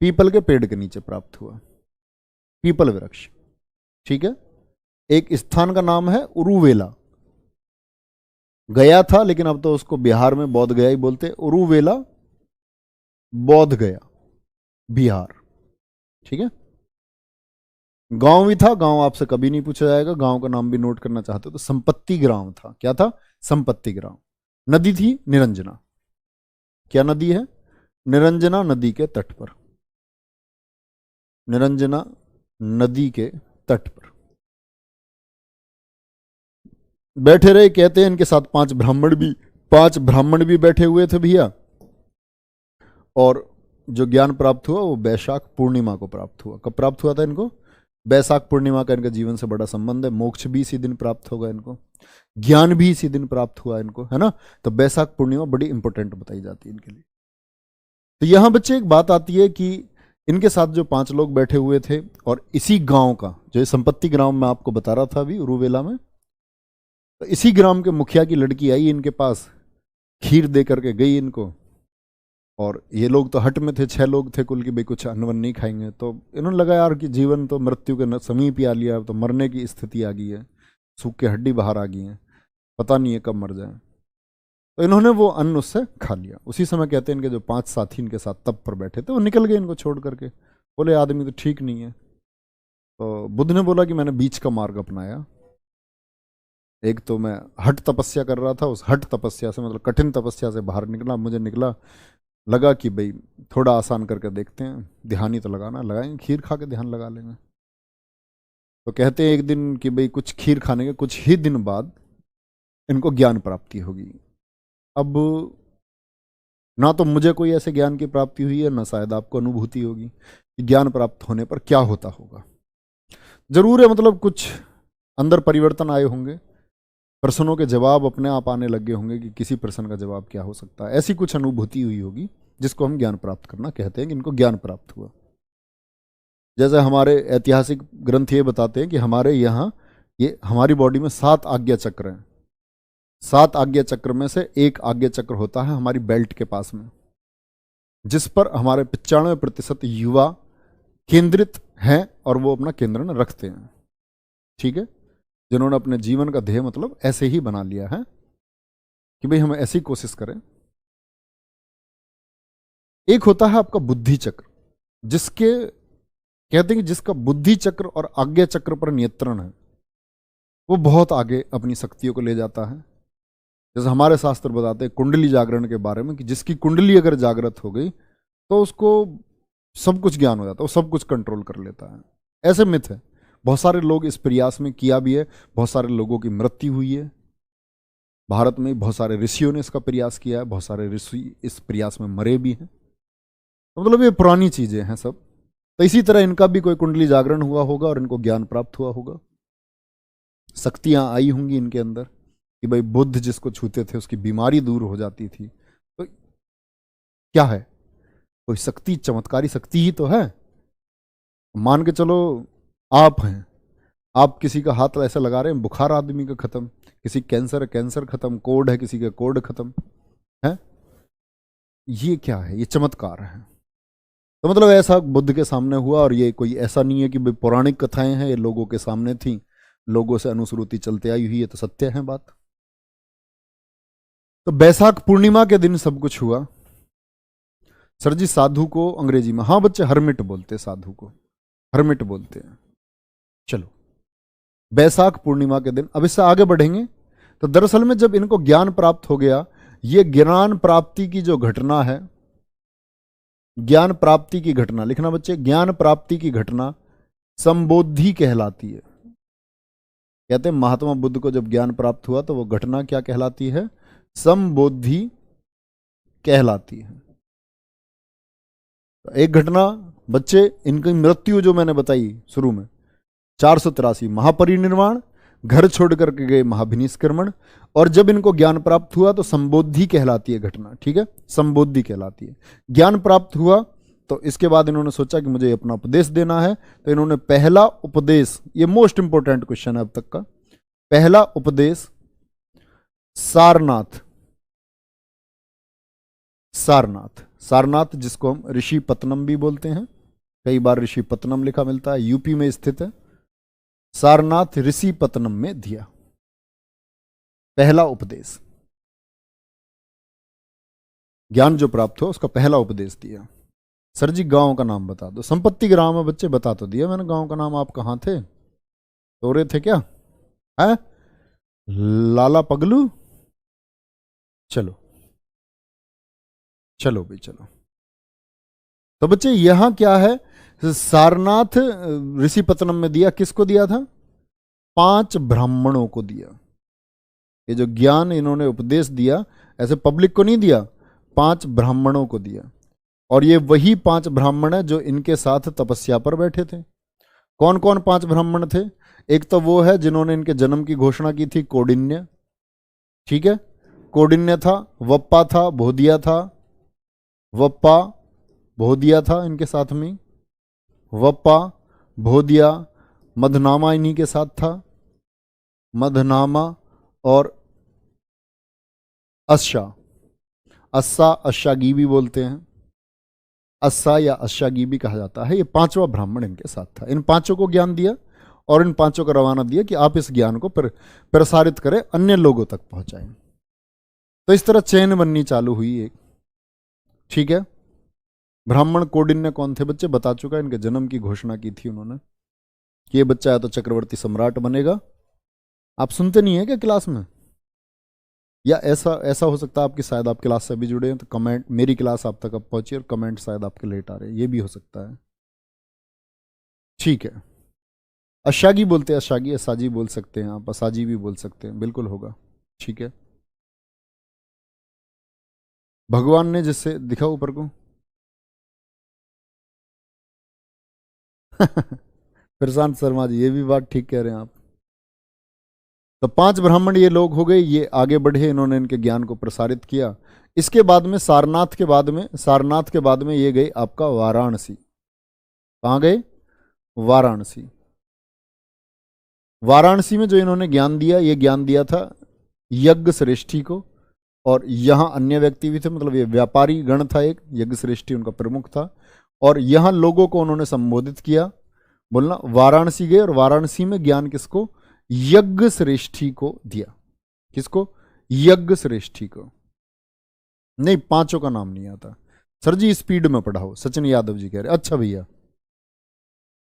पीपल के पेड़ के नीचे प्राप्त हुआ, पीपल वृक्ष, ठीक है। एक स्थान का नाम है उरुवेला, गया था लेकिन अब तो उसको बिहार में बोध गया ही बोलते, उरुवेला बोध गया बिहार, ठीक है। गांव भी था, गांव आपसे कभी नहीं पूछा जाएगा, गांव का नाम भी नोट करना चाहते हो तो संपत्ति ग्राम था। क्या था? संपत्ति ग्राम। नदी थी निरंजना। क्या नदी है? निरंजना नदी के तट पर, निरंजना नदी के तट पर बैठे रहे। कहते हैं इनके साथ 5 ब्राह्मण भी बैठे हुए थे भैया। और जो ज्ञान प्राप्त हुआ वो वैशाख पूर्णिमा को प्राप्त हुआ। कब प्राप्त हुआ था इनको? वैशाख पूर्णिमा का इनका जीवन से बड़ा संबंध है। मोक्ष भी इसी दिन प्राप्त होगा इनको, ज्ञान भी इसी दिन प्राप्त हुआ इनको, है ना। तो वैशाख पूर्णिमा बड़ी इंपॉर्टेंट बताई जाती है इनके लिए। तो यहां बच्चे एक बात आती है कि इनके साथ जो 5 लोग बैठे हुए थे, और इसी गांव का जो संपत्ति ग्राम मैं आपको बता रहा था अभी उरुवेला में, तो इसी ग्राम के मुखिया की लड़की आई इनके पास, खीर दे करके गई इनको। और ये लोग तो हट में थे, 6 लोग थे कुल, की भाई कुछ अन्न नहीं खाएंगे। तो इन्होंने लगा यार कि जीवन तो मृत्यु के समीप ही आ लिया, तो मरने की स्थिति आ गई है, सूख के हड्डी बाहर आ गई है, पता नहीं है कब मर जाए। तो इन्होंने वो अन्न उससे खा लिया। उसी समय कहते हैं इनके जो 5 साथी इनके साथ तप पर बैठे थे वो निकल गए इनको छोड़ करके, बोले आदमी तो ठीक नहीं है। तो बुद्ध ने बोला कि मैंने बीच का मार्ग अपनाया। एक तो मैं हठ तपस्या कर रहा था, उस हठ तपस्या से मतलब कठिन तपस्या से बाहर निकला, मुझे लगा कि भाई थोड़ा आसान करके देखते हैं, ध्यान ही तो लगाना, लगाएंगे खीर खा के ध्यान लगा लेंगे। तो कहते हैं एक दिन कि भाई कुछ खीर खाने के कुछ ही दिन बाद इनको ज्ञान प्राप्ति होगी। अब ना तो मुझे कोई ऐसे ज्ञान की प्राप्ति हुई है, ना शायद आपको अनुभूति होगी कि ज्ञान प्राप्त होने पर क्या होता होगा। जरूर है मतलब कुछ अंदर परिवर्तन आए होंगे, प्रश्नों के जवाब अपने आप आने लगे होंगे कि किसी प्रश्न का जवाब क्या हो सकता है, ऐसी कुछ अनुभूति हुई होगी जिसको हम ज्ञान प्राप्त करना कहते हैं कि इनको ज्ञान प्राप्त हुआ। जैसे हमारे ऐतिहासिक ग्रंथ ये बताते हैं कि हमारे यहाँ ये हमारी बॉडी में 7 आज्ञा चक्र हैं। 7 आज्ञा चक्र में से एक आज्ञा चक्र होता है हमारी बेल्ट के पास में, जिस पर हमारे 95% युवा केंद्रित हैं और वो अपना केंद्रण रखते हैं, ठीक है। जिन्होंने अपने जीवन का ध्येय मतलब ऐसे ही बना लिया है कि भाई हम ऐसी कोशिश करें। एक होता है आपका बुद्धि चक्र, जिसके कहते हैं कि जिसका बुद्धि चक्र और आज्ञा चक्र पर नियंत्रण है, वो बहुत आगे अपनी शक्तियों को ले जाता है। जैसे हमारे शास्त्र बताते हैं कुंडली जागरण के बारे में कि जिसकी कुंडली अगर जागृत हो गई तो उसको सब कुछ ज्ञान हो जाता है, वो सब कुछ कंट्रोल कर लेता है। ऐसे मिथ है, बहुत सारे लोग इस प्रयास में किया भी है, बहुत सारे लोगों की मृत्यु हुई है। भारत में बहुत सारे ऋषियों ने इसका प्रयास किया है, बहुत सारे ऋषि इस प्रयास में मरे भी हैं। तो मतलब ये पुरानी चीजें हैं सब। तो इसी तरह इनका भी कोई कुंडली जागरण हुआ होगा और इनको ज्ञान प्राप्त हुआ होगा, शक्तियां आई होंगी इनके अंदर कि भाई बुद्ध जिसको छूते थे उसकी बीमारी दूर हो जाती थी। तो क्या है, कोई शक्ति, चमत्कारी शक्ति ही तो है। मान के चलो आप हैं, आप किसी का हाथ ऐसा लगा रहे हैं, बुखार आदमी का खत्म, किसी कैंसर है कैंसर खत्म, कोड है किसी का कोड खत्म है। ये क्या है? ये चमत्कार है। तो मतलब ऐसा बुद्ध के सामने हुआ, और ये कोई ऐसा नहीं है कि भाई पौराणिक कथाएं हैं, ये लोगों के सामने थी, लोगों से अनुश्रुति चलते आई हुई है, तो सत्य है बात। तो बैसाख पूर्णिमा के दिन सब कुछ हुआ। सर जी साधु को अंग्रेजी में, हाँ बच्चे, हर्मिट बोलते, साधु को हर्मिट बोलते हैं। चलो, बैसाख पूर्णिमा के दिन अब इससे आगे बढ़ेंगे। तो दरअसल में जब इनको ज्ञान प्राप्त हो गया, ये ज्ञान प्राप्ति की जो घटना है, ज्ञान प्राप्ति की घटना लिखना बच्चे, ज्ञान प्राप्ति की घटना संबोधि कहलाती है। कहते हैं महात्मा बुद्ध को जब ज्ञान प्राप्त हुआ तो वो घटना क्या कहलाती है? संबोधि कहलाती है। एक घटना बच्चे, इनकी मृत्यु जो मैंने बताई शुरू में, 483 महापरिनिर्वाण, घर छोड़ करके गए महाभिनिष्क्रमण, और जब इनको ज्ञान प्राप्त हुआ तो संबोधि कहलाती है घटना। ठीक है, संबोधि कहलाती है। ज्ञान प्राप्त हुआ तो इसके बाद इन्होंने सोचा कि मुझे अपना उपदेश देना है, तो इन्होंने पहला उपदेश, ये मोस्ट इंपोर्टेंट क्वेश्चन है अब तक का, पहला उपदेश सारनाथ, सारनाथ, सारनाथ जिसको हम ऋषि पत्तनम भी बोलते हैं, कई बार ऋषि पत्तनम लिखा मिलता है, यूपी में स्थित है। सारनाथ ऋषि पत्तनम में दिया पहला उपदेश, ज्ञान जो प्राप्त हो उसका पहला उपदेश दिया। सर जी गांव का नाम बता दो। संपत्ति ग्राम है बच्चे, बता तो दिया मैंने गांव का नाम। आप कहां थे? सो रहे थे क्या? है लाला पगलू? चलो चलो भाई चलो। तो बच्चे यहां क्या है, सारनाथ ऋषि पत्तनम में दिया। किसको दिया था? 5 ब्राह्मणों को दिया। ये जो ज्ञान इन्होंने उपदेश दिया ऐसे पब्लिक को नहीं दिया, 5 ब्राह्मणों को दिया। और ये वही 5 ब्राह्मण है जो इनके साथ तपस्या पर बैठे थे। कौन कौन 5 ब्राह्मण थे? एक तो वो है जिन्होंने इनके जन्म की घोषणा की थी, कौंडिन्य। ठीक है, कौंडिन्य था, वप्पा था, बोधिया था, वप्पा बोधिया था इनके साथ में, वप्पा बोधिया, मधनामा इन्हीं के साथ था, मधनामा और अश्शा, अस्सा अश्शागी भी बोलते हैं, अस्सा या अश्शागी भी कहा जाता है। ये 5वां ब्राह्मण इनके साथ था। इन 5 को ज्ञान दिया और इन 5 को रवाना दिया कि आप इस ज्ञान को प्रसारित करें, अन्य लोगों तक पहुंचाएं। तो इस तरह चेन बननी चालू हुई एक। ठीक है, ब्राह्मण कौंडिन्य कौन थे बच्चे? बता चुका, इनके जन्म की घोषणा की थी उन्होंने कि ये बच्चा है तो चक्रवर्ती सम्राट बनेगा। आप सुनते नहीं है क्या क्लास में? या ऐसा हो सकता है आपकी, शायद आप क्लास से अभी जुड़े हैं तो कमेंट, मेरी क्लास आप तक अब पहुंची और कमेंट शायद आपके लेट आ रहे हैं, ये भी हो सकता है। ठीक है, अशागी बोलते हैं, अशागी, असाजी बोल सकते हैं आप, असाजी भी बोल सकते हैं, बिल्कुल होगा। ठीक है, भगवान ने जिससे दिखा ऊपर को प्रशांत शर्मा जी, ये भी बात ठीक कह रहे हैं आप। तो 5 ब्राह्मण ये लोग हो गए, ये आगे बढ़े, इन्होंने इनके ज्ञान को प्रसारित किया। इसके बाद में सारनाथ के बाद में ये गए आपका वाराणसी। कहां गए? वाराणसी। वाराणसी में जो इन्होंने ज्ञान दिया, ये ज्ञान दिया था यज्ञ श्रेष्ठी को, और यहां अन्य व्यक्ति भी थे, मतलब ये व्यापारी गण था एक, यज्ञ श्रेष्ठी उनका प्रमुख था। और यहां लोगों को उन्होंने संबोधित किया। बोलना, वाराणसी गए और वाराणसी में ज्ञान किसको? यज्ञ श्रेष्ठी को दिया। किसको? यज्ञ श्रेष्ठी को। नहीं, 5 का नाम नहीं आता सर जी, स्पीड में पढ़ाओ। सचिन यादव जी कह रहे। अच्छा भैया,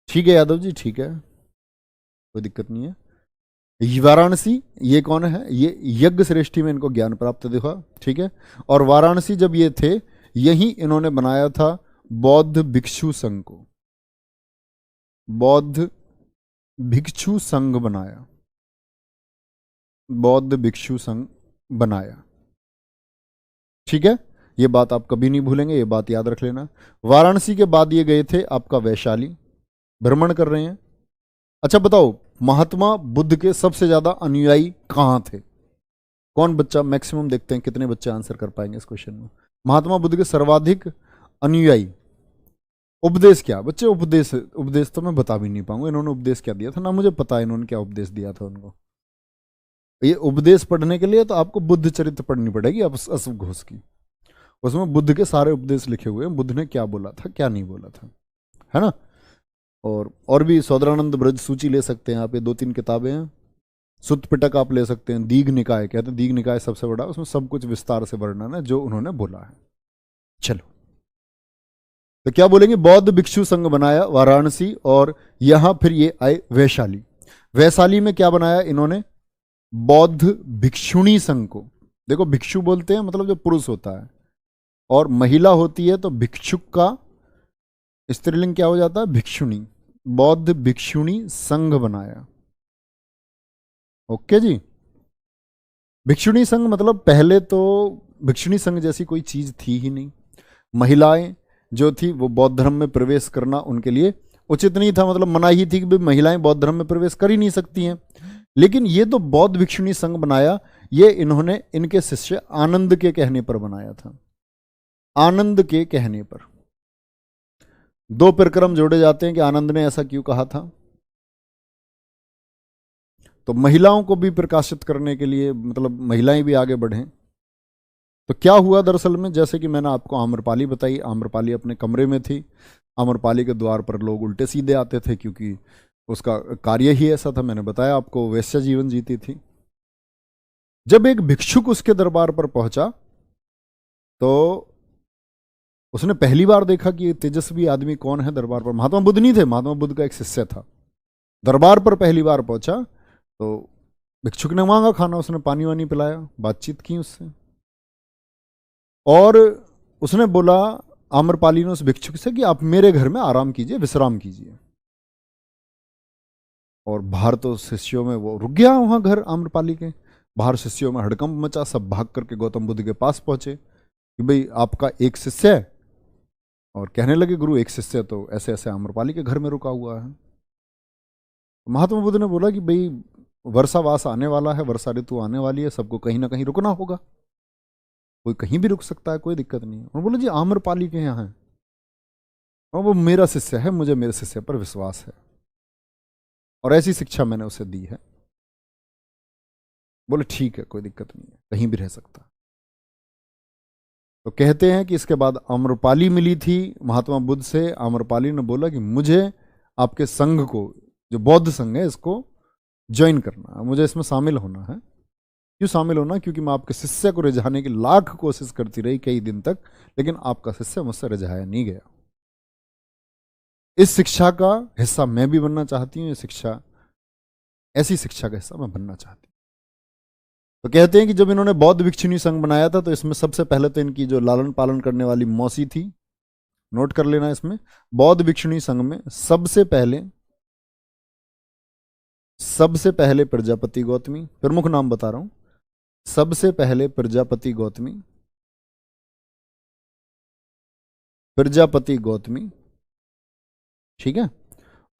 ठीक है यादव जी, ठीक है, कोई दिक्कत नहीं है। वाराणसी, ये कौन है? ये यज्ञ श्रेष्ठी में इनको ज्ञान प्राप्त देखा। ठीक है, और वाराणसी जब ये थे, यही इन्होंने बनाया था बौद्ध भिक्षु संघ को। बौद्ध भिक्षु संघ बनाया, बौद्ध भिक्षु संघ बनाया। ठीक है, ये बात आप कभी नहीं भूलेंगे, ये बात याद रख लेना। वाराणसी के बाद ये गए थे आपका वैशाली, भ्रमण कर रहे हैं। अच्छा बताओ, महात्मा बुद्ध के सबसे ज्यादा अनुयायी कहां थे? कौन बच्चा, मैक्सिमम देखते हैं कितने बच्चे आंसर कर पाएंगे इस क्वेश्चन में। महात्मा बुद्ध के सर्वाधिक अनुयायी, उपदेश क्या बच्चे? उपदेश तो मैं बता भी नहीं पाऊंगा इन्होंने उपदेश क्या दिया था, ना मुझे पता इन्होंने क्या उपदेश दिया था उनको। ये उपदेश पढ़ने के लिए तो आपको बुद्ध चरित्र पढ़नी पड़ेगी अश्व घोष की, उसमें बुद्ध के सारे उपदेश लिखे हुए हैं, बुद्ध ने क्या बोला था क्या नहीं बोला था, है ना। और भी सौदरानंद ब्रज सूची ले सकते हैं आप, ये 2-3 किताबें हैं। सुत्त पिटक आप ले सकते हैं, दीघ निकाय कहते हैं, दीघ निकाय सबसे बड़ा, उसमें सब कुछ विस्तार से वर्णन है जो उन्होंने बोला है। चलो, तो क्या बोलेंगे? बौद्ध भिक्षु संघ बनाया वाराणसी, और यहां फिर ये आए वैशाली। वैशाली में क्या बनाया इन्होंने? बौद्ध भिक्षुणी संघ को। देखो भिक्षु बोलते हैं मतलब जो पुरुष होता है, और महिला होती है तो भिक्षुक का स्त्रीलिंग क्या हो जाता है? भिक्षुणी। बौद्ध भिक्षुणी संघ बनाया। ओके जी। भिक्षुणी संघ मतलब पहले तो भिक्षुणी संघ जैसी कोई चीज थी ही नहीं। महिलाएं जो थी वो बौद्ध धर्म में प्रवेश करना उनके लिए उचित नहीं था, मतलब मनाही थी कि भाई महिलाएं बौद्ध धर्म में प्रवेश कर ही नहीं सकती हैं। लेकिन ये तो बौद्ध भिक्षुणी संघ बनाया, ये इन्होंने इनके शिष्य आनंद के कहने पर बनाया था। आनंद के कहने पर दो प्रक्रम जोड़े जाते हैं कि आनंद ने ऐसा क्यों कहा था। तो महिलाओं को भी प्रकाशित करने के लिए, मतलब महिलाएं भी आगे बढ़ें। तो क्या हुआ दरअसल में, जैसे कि मैंने आपको आम्रपाली बताई, आम्रपाली अपने कमरे में थी, आम्रपाली के द्वार पर लोग उल्टे सीधे आते थे क्योंकि उसका कार्य ही ऐसा था। मैंने बताया आपको, वैश्य जीवन जीती थी। जब एक भिक्षुक उसके दरबार पर पहुंचा तो उसने पहली बार देखा कि ये तेजस्वी आदमी कौन है दरबार पर। महात्मा बुद्ध नहीं थे, महात्मा बुद्ध का एक शिष्य था। दरबार पर पहली बार पहुंचा तो भिक्षुक ने मांगा खाना, उसने पानी वानी पिलाया, बातचीत की उससे, और उसने बोला, आम्रपाली ने उस भिक्षुक से, कि आप मेरे घर में आराम कीजिए, विश्राम कीजिए। और बाहर तो शिष्यों में वो रुक गया, वहां घर आम्रपाली के बाहर शिष्यों में हड़कंप मचा। सब भाग करके गौतम बुद्ध के पास पहुंचे कि भाई आपका एक शिष्य है, और कहने लगे गुरु एक शिष्य तो ऐसे ऐसे आम्रपाली के घर में रुका हुआ है। महात्मा बुद्ध ने बोला कि भाई वर्षावास आने वाला है, वर्षा ऋतु आने वाली है, सबको कहीं ना कहीं रुकना होगा, कोई कहीं भी रुक सकता है, कोई दिक्कत नहीं है। और बोले जी आम्रपाली के यहाँ है, और वो मेरा शिष्य है, मुझे मेरे शिष्य पर विश्वास है, और ऐसी शिक्षा मैंने उसे दी है। बोले ठीक है, कोई दिक्कत नहीं है, कहीं भी रह सकता। तो कहते हैं कि इसके बाद आम्रपाली मिली थी महात्मा बुद्ध से। आम्रपाली ने बोला कि मुझे आपके संघ को, जो बौद्ध संघ है, इसको ज्वाइन करना है, मुझे इसमें शामिल होना है। क्यों शामिल होना? क्योंकि मैं आपके शिष्य को रिझाने की लाख कोशिश करती रही कई दिन तक, लेकिन आपका शिष्य मुझसे रिझाया नहीं गया। इस शिक्षा का हिस्सा मैं भी बनना चाहती हूँ, ये शिक्षा, ऐसी शिक्षा का हिस्सा मैं बनना चाहती हूँ। तो कहते हैं कि जब इन्होंने बौद्ध भिक्षुणी संघ बनाया था तो इसमें सबसे पहले तो इनकी जो लालन पालन करने वाली मौसी थी, नोट कर लेना, इसमें बौद्ध भिक्षुणी संघ में सबसे पहले प्रजापति गौतमी, प्रमुख नाम बता रहा हूं, सबसे पहले प्रजापति गौतमी, प्रजापति गौतमी, ठीक है,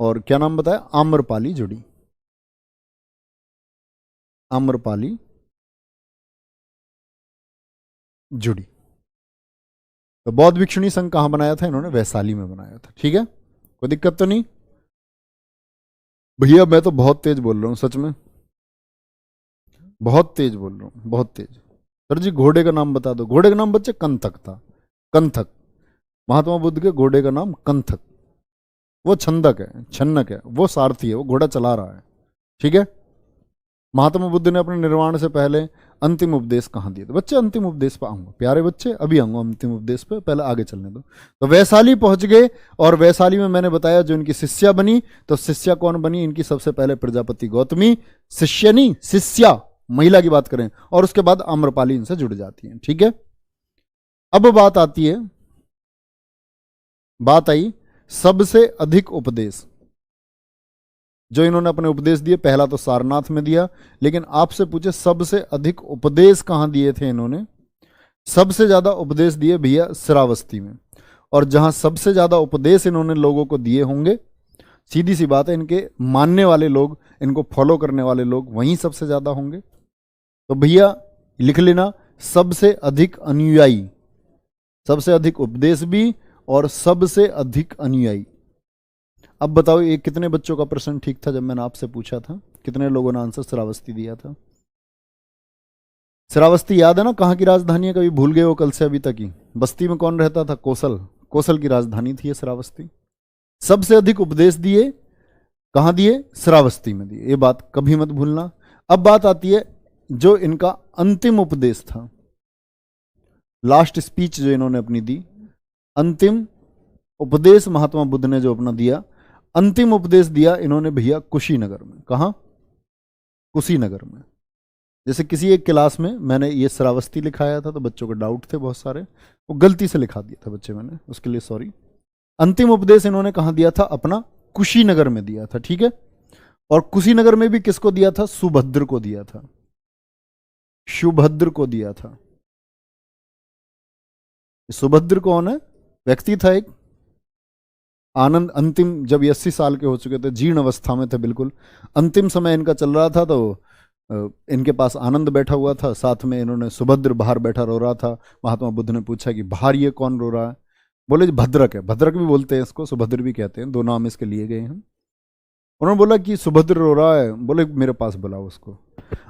और क्या नाम बताया? आम्रपाली जुड़ी, आम्रपाली जुड़ी। तो बौद्ध भिक्षुणी संघ कहां बनाया था इन्होंने? वैशाली में बनाया था। ठीक है, कोई दिक्कत तो नहीं? भैया मैं तो बहुत तेज बोल रहा हूं, सच में बहुत तेज बोल रहा हूं, बहुत तेज। सर जी घोड़े का नाम बता दो। घोड़े का नाम बच्चे कंथक था, कंथक। महात्मा बुद्ध के घोड़े का नाम कंथक। वो छंदक है, छन्नक है, वो सारथी है, वो घोड़ा चला रहा है। ठीक है। महात्मा बुद्ध ने अपने निर्वाण से पहले अंतिम उपदेश कहाँ दिए थे? बच्चे अंतिम उपदेश पर आऊंगा, प्यारे बच्चे अभी आऊंगा अंतिम उपदेश पे, पहले आगे चलने दो। तो वैशाली पहुंच गए, और वैशाली में मैंने बताया जो इनकी शिष्या बनी, तो शिष्या कौन बनी इनकी? सबसे पहले प्रजापति गौतमी, शिष्य नहीं शिष्या, महिला की बात करें, और उसके बाद आम्रपाली इनसे जुड़ जाती है। ठीक है। अब बात आती है, बात आई सबसे अधिक उपदेश जो इन्होंने अपने उपदेश दिए। पहला तो सारनाथ में दिया, लेकिन आपसे पूछे सबसे अधिक उपदेश कहां दिए थे इन्होंने? सबसे ज्यादा उपदेश दिए भैया श्रावस्ती में। और जहां सबसे ज्यादा उपदेश इन्होंने लोगों को दिए होंगे, सीधी सी बात है, इनके मानने वाले लोग, इनको फॉलो करने वाले लोग वहीं सबसे ज्यादा होंगे। तो भैया लिख लेना, सबसे अधिक अनुयायी, सबसे अधिक उपदेश भी, और सबसे अधिक अनुयायी। अब बताओ ये कितने बच्चों का प्रश्न ठीक था? जब मैंने आपसे पूछा था कितने लोगों ने आंसर श्रावस्ती दिया था? श्रावस्ती याद है ना, कहाँ की राजधानी है? कभी भूल गए हो कल से अभी तक ही? बस्ती में कौन रहता था? कोसल, कोसल की राजधानी थी ये श्रावस्ती। सबसे अधिक उपदेश दिए कहाँ दिए? श्रावस्ती में दिए, ये बात कभी मत भूलना। अब बात आती है जो इनका अंतिम उपदेश था, लास्ट स्पीच जो इन्होंने अपनी दी, अंतिम उपदेश महात्मा बुद्ध ने जो अपना दिया, अंतिम उपदेश दिया इन्होंने भैया कुशीनगर में। कहां? कुशीनगर में। जैसे किसी एक क्लास में मैंने ये श्रावस्ती लिखाया था तो बच्चों को डाउट थे बहुत सारे, वो गलती से लिखा दिया था बच्चे, मैंने उसके लिए सॉरी। अंतिम उपदेश इन्होंने कहाँ दिया था? अपना कुशीनगर में दिया था, ठीक है। और कुशीनगर में भी किसको दिया था? सुभद्र को दिया था, सुभद्र को दिया था। सुभद्र कौन है? व्यक्ति था एक, आनंद अंतिम, जब 80 साल के हो चुके थे, जीर्ण अवस्था में थे बिल्कुल, अंतिम समय इनका चल रहा था, तो इनके पास आनंद बैठा हुआ था, साथ में इन्होंने सुभद्र बाहर बैठा रो रहा था। महात्मा बुद्ध ने पूछा कि बाहर ये कौन रो रहा है? बोले भद्रक है, भद्रक भी बोलते हैं इसको, सुभद्र भी कहते हैं, दो नाम इसके लिए गए हैं। उन्होंने बोला कि सुभद्र रो रहा है, बोले मेरे पास बुलाओ उसको।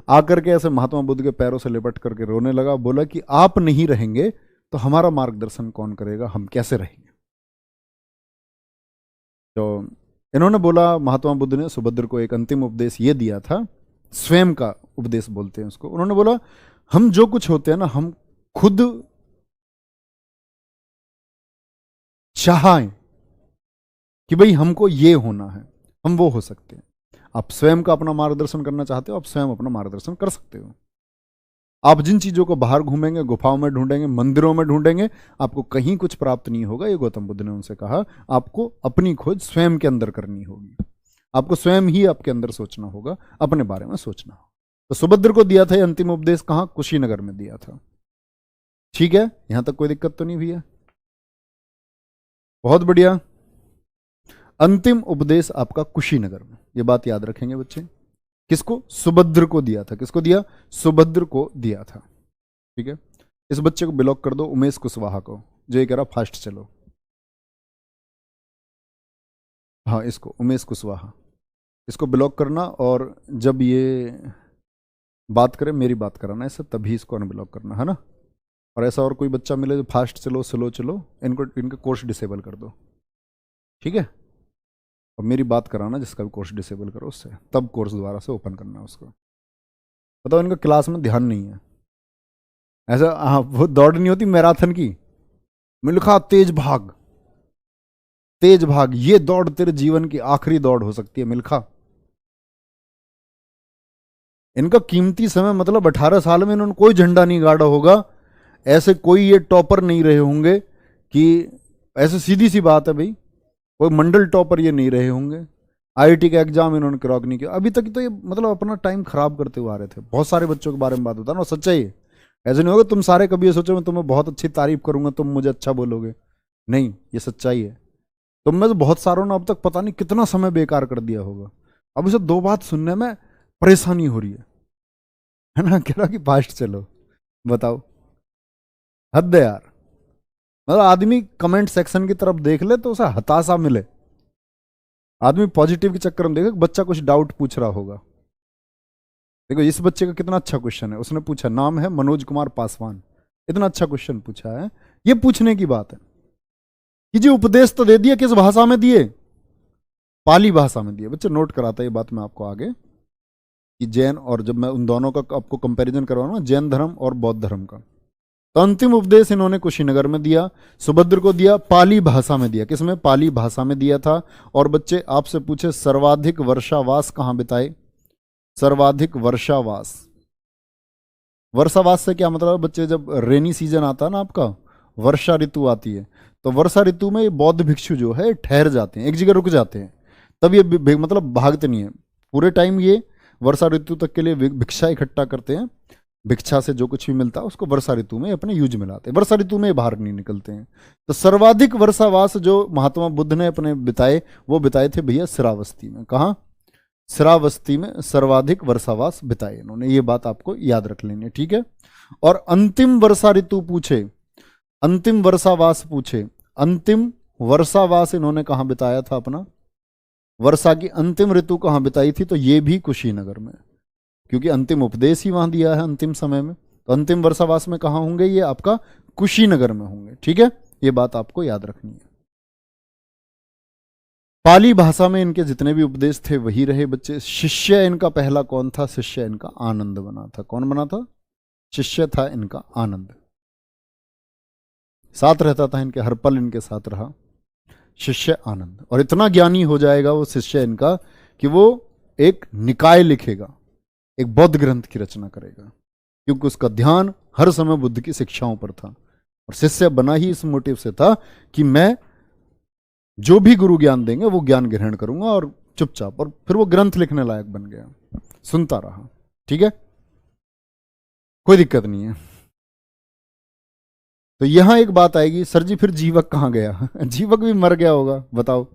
आकर के ऐसे महात्मा बुद्ध के पैरों से लिपट करके रोने लगा, बोला कि आप नहीं रहेंगे तो हमारा मार्गदर्शन कौन करेगा, हम कैसे रहेंगे? तो इन्होंने बोला, महात्मा बुद्ध ने सुभद्र को एक अंतिम उपदेश ये दिया था, स्वयं का उपदेश बोलते हैं उसको। उन्होंने बोला हम जो कुछ होते हैं ना, हम खुद चाहें कि भाई हमको ये होना है, हम वो हो सकते हैं। आप स्वयं का अपना मार्गदर्शन करना चाहते हो, आप स्वयं अपना मार्गदर्शन कर सकते हो। आप जिन चीजों को बाहर घूमेंगे, गुफाओं में ढूंढेंगे, मंदिरों में ढूंढेंगे, आपको कहीं कुछ प्राप्त नहीं होगा। ये गौतम बुद्ध ने उनसे कहा, आपको अपनी खोज स्वयं के अंदर करनी होगी, आपको स्वयं ही आपके अंदर सोचना होगा, अपने बारे में सोचना होगा। तो सुभद्र को दिया था अंतिम उपदेश, कहां? कुशीनगर में दिया था, ठीक है। यहां तक कोई दिक्कत तो नहीं भैया? बहुत बढ़िया। अंतिम उपदेश आपका कुशीनगर में, ये बात याद रखेंगे बच्चे। किसको? सुभद्र को दिया था। किसको दिया? सुभद्र को दिया था, ठीक है। इस बच्चे को ब्लॉक कर दो, उमेश कुशवाहा को, जो ये कह रहा फास्ट चलो। हाँ, इसको उमेश कुशवाहा, इसको ब्लॉक करना, और जब ये बात करे मेरी बात कराना इससे, तभी इसको अनब्लॉक करना, है ना। और ऐसा और कोई बच्चा मिले जो फास्ट चलो स्लो चलो, इनको इनका कोर्स डिसेबल कर दो, ठीक है। और मेरी बात कराना जिसका भी कोर्स डिसेबल करो उससे, तब कोर्स दोबारा से ओपन करना है उसको। बताओ, इनका क्लास में ध्यान नहीं है ऐसा। हाँ, वो दौड़ नहीं होती मैराथन की, मैं लिखा तेज भाग, तेज भाग, ये दौड़ तेरे जीवन की आखिरी दौड़ हो सकती है मिल्खा। इनका कीमती समय, मतलब 18 साल में इन्होंने कोई झंडा नहीं गाड़ा होगा, ऐसे कोई ये टॉपर नहीं रहे होंगे कि, ऐसे सीधी सी बात है भाई, कोई मंडल टॉपर ये नहीं रहे होंगे। आईआईटी का एग्जाम इन्होंने क्रैक नहीं किया अभी तक, तो ये मतलब अपना टाइम खराब करते हुए आ रहे थे। बहुत सारे बच्चों के बारे में बात होता है ना, सच्चाई है। ऐसे नहीं होगा तुम सारे कभी ये सोचो मैं तुम्हें बहुत अच्छी तारीफ करूंगा तुम मुझे अच्छा बोलोगे, नहीं, ये सच्चाई है। तुम में तो बहुत सारों ने अब तक पता नहीं कितना समय बेकार कर दिया होगा, अब इसे दो बात सुनने में परेशानी हो रही है ना। कह रहा कि फास्ट चलो, बताओ, हद है यार। मतलब आदमी कमेंट सेक्शन की तरफ देख ले तो उसे हताशा मिले। आदमी पॉजिटिव के चक्कर में देखे, बच्चा कुछ डाउट पूछ रहा होगा। देखो इस बच्चे का कितना अच्छा क्वेश्चन है, उसने पूछा, नाम है मनोज कुमार पासवान, इतना अच्छा क्वेश्चन पूछा है। ये पूछने की बात है कि जी उपदेश तो दे दिए, किस भाषा में दिए? पाली भाषा में दिए। बच्चे नोट कराता है ये बात मैं आपको आगे, कि जैन, और जब मैं उन दोनों का आपको कंपैरिजन करवाऊंगा, जैन धर्म और बौद्ध धर्म का, तो अंतिम उपदेश इन्होंने कुशीनगर में दिया, सुभद्र को दिया, पाली भाषा में दिया। किसमें? पाली भाषा में दिया था। और बच्चे आपसे पूछे सर्वाधिक वर्षावास कहां बिताए? सर्वाधिक वर्षावास, वर्षावास से क्या मतलब बच्चे? जब रेनी सीजन आता है ना आपका, वर्षा ऋतु आती है, तो वर्षा ऋतु में ये बौद्ध भिक्षु जो है ठहर जाते हैं, एक जगह रुक जाते हैं। तब ये मतलब भागते नहीं है पूरे टाइम, ये वर्षा ऋतु तक के लिए भिक्षा इकट्ठा करते हैं। भिक्षा से जो कुछ भी मिलता है उसको वर्षा ऋतु में अपने यूज में लाते हैं, वर्षा ऋतु में बाहर नहीं निकलते हैं। तो सर्वाधिक वर्षावास जो महात्मा बुद्ध ने अपने बिताए, वो बिताए थे भैया श्रावस्ती में। कहाँ? श्रावस्ती में सर्वाधिक वर्षावास बिताए इन्होंने, ये बात आपको याद रख लेनी है, ठीक है। और अंतिम वर्षा ऋतु पूछे, अंतिम वर्षावास पूछे, अंतिम वर्षावास इन्होंने कहां बिताया था अपना? वर्षा की अंतिम ऋतु कहां बिताई थी? तो ये भी कुशीनगर में, क्योंकि अंतिम उपदेश ही वहां दिया है अंतिम समय में। तो अंतिम वर्षावास में कहां होंगे? ये आपका कुशीनगर में होंगे, ठीक है। ये बात आपको याद रखनी है। पाली भाषा में इनके जितने भी उपदेश थे वही रहे बच्चे। शिष्य इनका पहला कौन था? शिष्य इनका आनंद बना था। कौन बना था? शिष्य था इनका आनंद, साथ रहता था इनके, हर पल इनके साथ रहा शिष्य आनंद। और इतना ज्ञानी हो जाएगा वो शिष्य इनका कि वो एक निकाय लिखेगा, एक बौद्ध ग्रंथ की रचना करेगा, क्योंकि उसका ध्यान हर समय बुद्ध की शिक्षाओं पर था। और शिष्य बना ही इस मोटिव से था कि मैं जो भी गुरु ज्ञान देंगे वो ज्ञान ग्रहण करूंगा, और चुपचाप। और फिर वो ग्रंथ लिखने लायक बन गया, सुनता रहा। ठीक है, कोई दिक्कत नहीं है। तो यहां एक बात आएगी, सर जी फिर जीवक कहां गया? जीवक भी मर गया होगा, बताओ।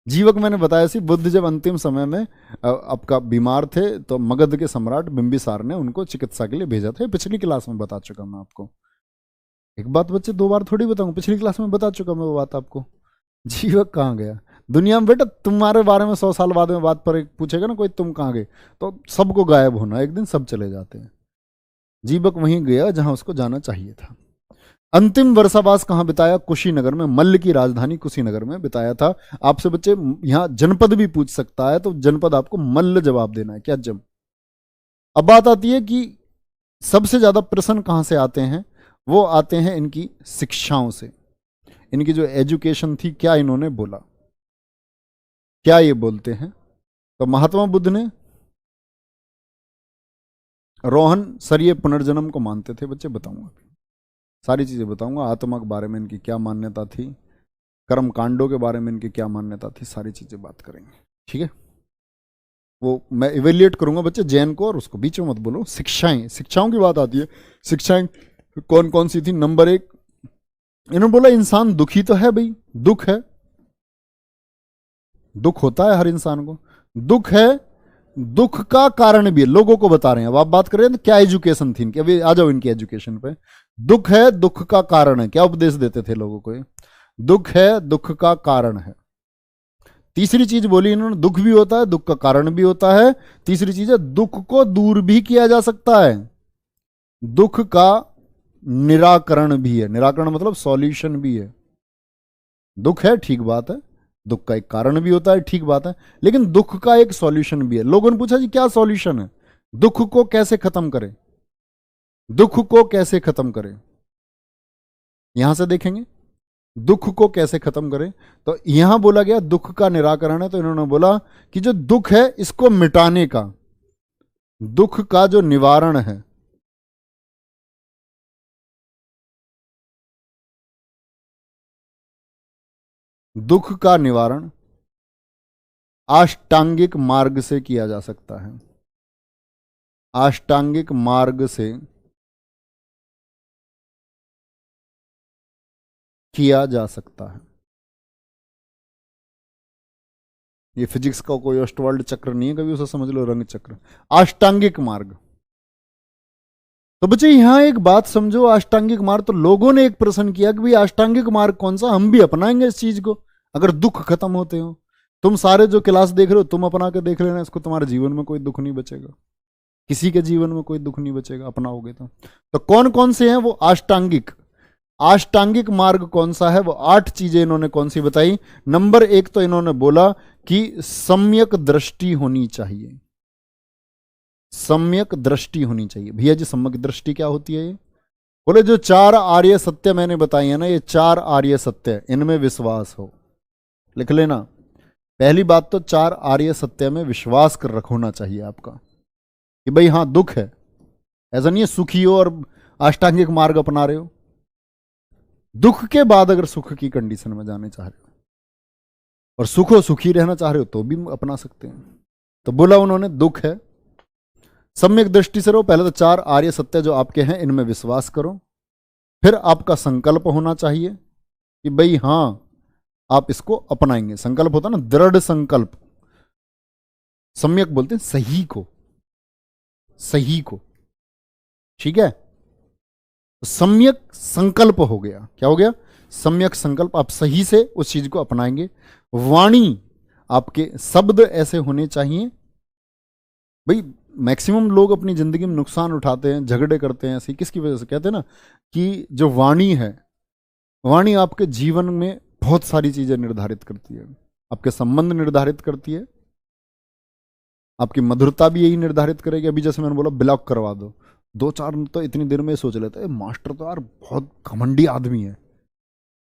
जीवक मैंने बताया सी, बुद्ध जब अंतिम समय में आपका बीमार थे तो मगध के सम्राट बिंबिसार ने उनको चिकित्सा के लिए भेजा था। पिछली क्लास में बता चुका मैं आपको। एक बात बच्चे दो बार थोड़ी बताऊं, पिछली क्लास में बता चुका मैं वो बात आपको। जीवक कहाँ गया? दुनिया में बेटा तुम्हारे बारे में 100 साल बाद में बात पर एक पूछेगा ना कोई, तुम कहाँ गए, तो सबको गायब होना, एक दिन सब चले जाते हैं। जीवक वहीं गया जहां उसको जाना चाहिए था। अंतिम वर्षावास कहाँ बिताया? कुशीनगर में, मल्ल की राजधानी कुशीनगर में बिताया था। आपसे बच्चे यहां जनपद भी पूछ सकता है, तो जनपद आपको मल्ल जवाब देना है, क्या जम। अब बात आती है कि सबसे ज्यादा प्रश्न कहां से आते हैं? वो आते हैं इनकी शिक्षाओं से, इनकी जो एजुकेशन थी, क्या इन्होंने बोला, क्या ये बोलते हैं। तो महात्मा बुद्ध ने, रोहन सर ये पुनर्जन्म को मानते थे बच्चे, बताऊंगा सारी चीजें बताऊंगा। आत्मा के बारे में इनकी क्या मान्यता थी, कर्म कांडों के बारे में इनकी क्या मान्यता थी, सारी चीजें बात करेंगे। ठीक है, वो मैं इवेल्युएट करूंगा बच्चे जैन को, और उसको बीच में मत बोलो। शिक्षाएं, शिक्षाओं की बात आती है। शिक्षाएं कौन कौन सी थी? नंबर 1, इन्होंने बोला इंसान दुखी तो है भाई, दुख है, दुख होता है हर इंसान को, दुख है, दुख का कारण भी है, लोगों को बता रहे हैं। अब आप बात कर रहे हैं तो क्या एजुकेशन थी इनकी, अभी आ जाओ इनकी एजुकेशन पे। दुख है, दुख का कारण है, क्या उपदेश देते थे लोगों को? दुख है, दुख का कारण है। तीसरी चीज बोली इन्होंने, दुख भी होता है, दुख का कारण भी होता है। तीसरी चीज है, दुख को दूर भी किया जा सकता है, दुख का निराकरण भी है। निराकरण मतलब सॉल्यूशन भी है। दुख है, ठीक बात है, दुख का एक कारण भी होता है, ठीक बात है, लेकिन दुख का एक सॉल्यूशन भी है। लोगों ने पूछा जी क्या सॉल्यूशन है, दुख को कैसे खत्म करें, दुख को कैसे खत्म करें, यहां से देखेंगे दुख को कैसे खत्म करें। तो यहां बोला गया दुख का निराकरण है, तो इन्होंने बोला कि जो दुख है इसको मिटाने का, दुख का जो निवारण है, दुख का निवारण अष्टांगिक मार्ग से किया जा सकता है। अष्टांगिक मार्ग से किया जा सकता है। ये फिजिक्स का कोई अष्टवर्ल्ड चक्र नहीं है, कभी उसे समझ लो रंग चक्र। अष्टांगिक मार्ग। तो बच्चे यहां एक बात समझो, अष्टांगिक मार्ग, तो लोगों ने एक प्रश्न किया कि भाई अष्टांगिक मार्ग कौन सा, हम भी अपनाएंगे इस चीज को अगर दुख खत्म होते हो। तुम सारे जो क्लास देख रहे हो तुम अपना के देख लेना इसको, तुम्हारे जीवन में कोई दुख नहीं बचेगा, किसी के जीवन में कोई दुख नहीं बचेगा अपनाओगे तो कौन कौन से हैं वो अष्टांगिक? अष्टांगिक मार्ग कौन सा है? वो 8 चीजें इन्होंने कौन सी बताई। नंबर 1 तो इन्होंने बोला कि सम्यक दृष्टि होनी चाहिए, सम्यक दृष्टि होनी चाहिए। भैया जी सम्यक दृष्टि क्या होती है? ये बोले जो 4 आर्य सत्य मैंने बताई है ना, ये 4 आर्य सत्य, इनमें विश्वास हो। लिख लेना, पहली बात तो 4 आर्य सत्य में विश्वास कर रखना चाहिए आपका कि भाई हाँ दुख है, ऐसा नहीं है सुखी हो और अष्टांगिक मार्ग अपना रहे हो। दुख के बाद अगर सुख की कंडीशन में जाने चाह रहे हो और सुख हो, सुखी रहना चाह रहे हो तो भी अपना सकते हैं। तो बोला उन्होंने दुख है, सम्यक दृष्टि से रहो। पहले तो 4 आर्य सत्य जो आपके हैं इनमें विश्वास करो। फिर आपका संकल्प होना चाहिए कि भाई हां आप इसको अपनाएंगे। संकल्प होता ना दृढ़ संकल्प, सम्यक बोलते हैं सही को, सही को, ठीक है। सम्यक संकल्प हो गया, क्या हो गया? सम्यक संकल्प, आप सही से उस चीज को अपनाएंगे। वाणी, आपके शब्द ऐसे होने चाहिए। भाई मैक्सिमम लोग अपनी जिंदगी में नुकसान उठाते हैं, झगड़े करते हैं, ऐसी किसकी वजह से? कहते हैं ना कि जो वाणी है, वाणी आपके जीवन में बहुत सारी चीजें निर्धारित करती है। आपके संबंध निर्धारित करती है, आपकी मधुरता भी यही निर्धारित करेगी। अभी जैसे मैंने बोला ब्लॉक करवा दो, 2-4 तो इतनी देर में सोच लेते हैं मास्टर तो यार बहुत घमंडी आदमी है,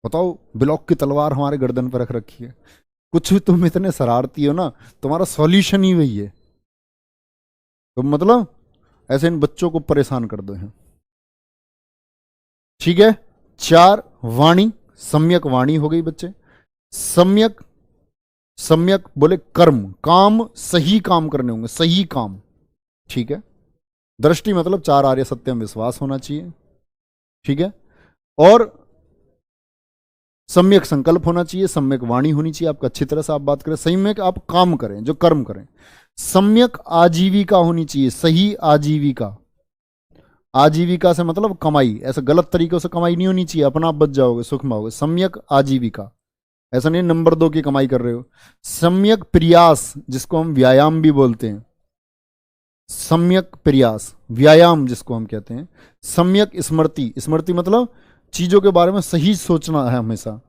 बताओ ब्लॉक की तलवार हमारे गर्दन पर रख रखी है। कुछ भी तुम इतने शरारती हो ना, तुम्हारा सॉल्यूशन ही वही है। तो मतलब ऐसे इन बच्चों को परेशान कर दो हैं। ठीक है। 4 वाणी, सम्यक वाणी हो गई बच्चे। सम्यक, सम्यक बोले कर्म, काम, सही काम करने होंगे, सही काम। ठीक है। दृष्टि मतलब 4 आर्य सत्य में विश्वास होना चाहिए। ठीक है। और सम्यक संकल्प होना चाहिए, सम्यक वाणी होनी चाहिए, आपका अच्छी तरह से आप बात करें, सम्यक आप काम करें, जो कर्म करें। सम्यक आजीविका होनी चाहिए, सही आजीविका। आजीविका से मतलब कमाई, ऐसे गलत तरीकों से कमाई नहीं होनी चाहिए, अपना आप बच जाओगे, सुख में आओगे। सम्यक आजीविका, ऐसा नहीं नंबर 2 की कमाई कर रहे हो। सम्यक प्रयास, जिसको हम व्यायाम भी बोलते हैं, सम्यक प्रयास, व्यायाम जिसको हम कहते हैं। सम्यक स्मृति, स्मृति मतलब चीजों के बारे में सही सोचना है, हमेशा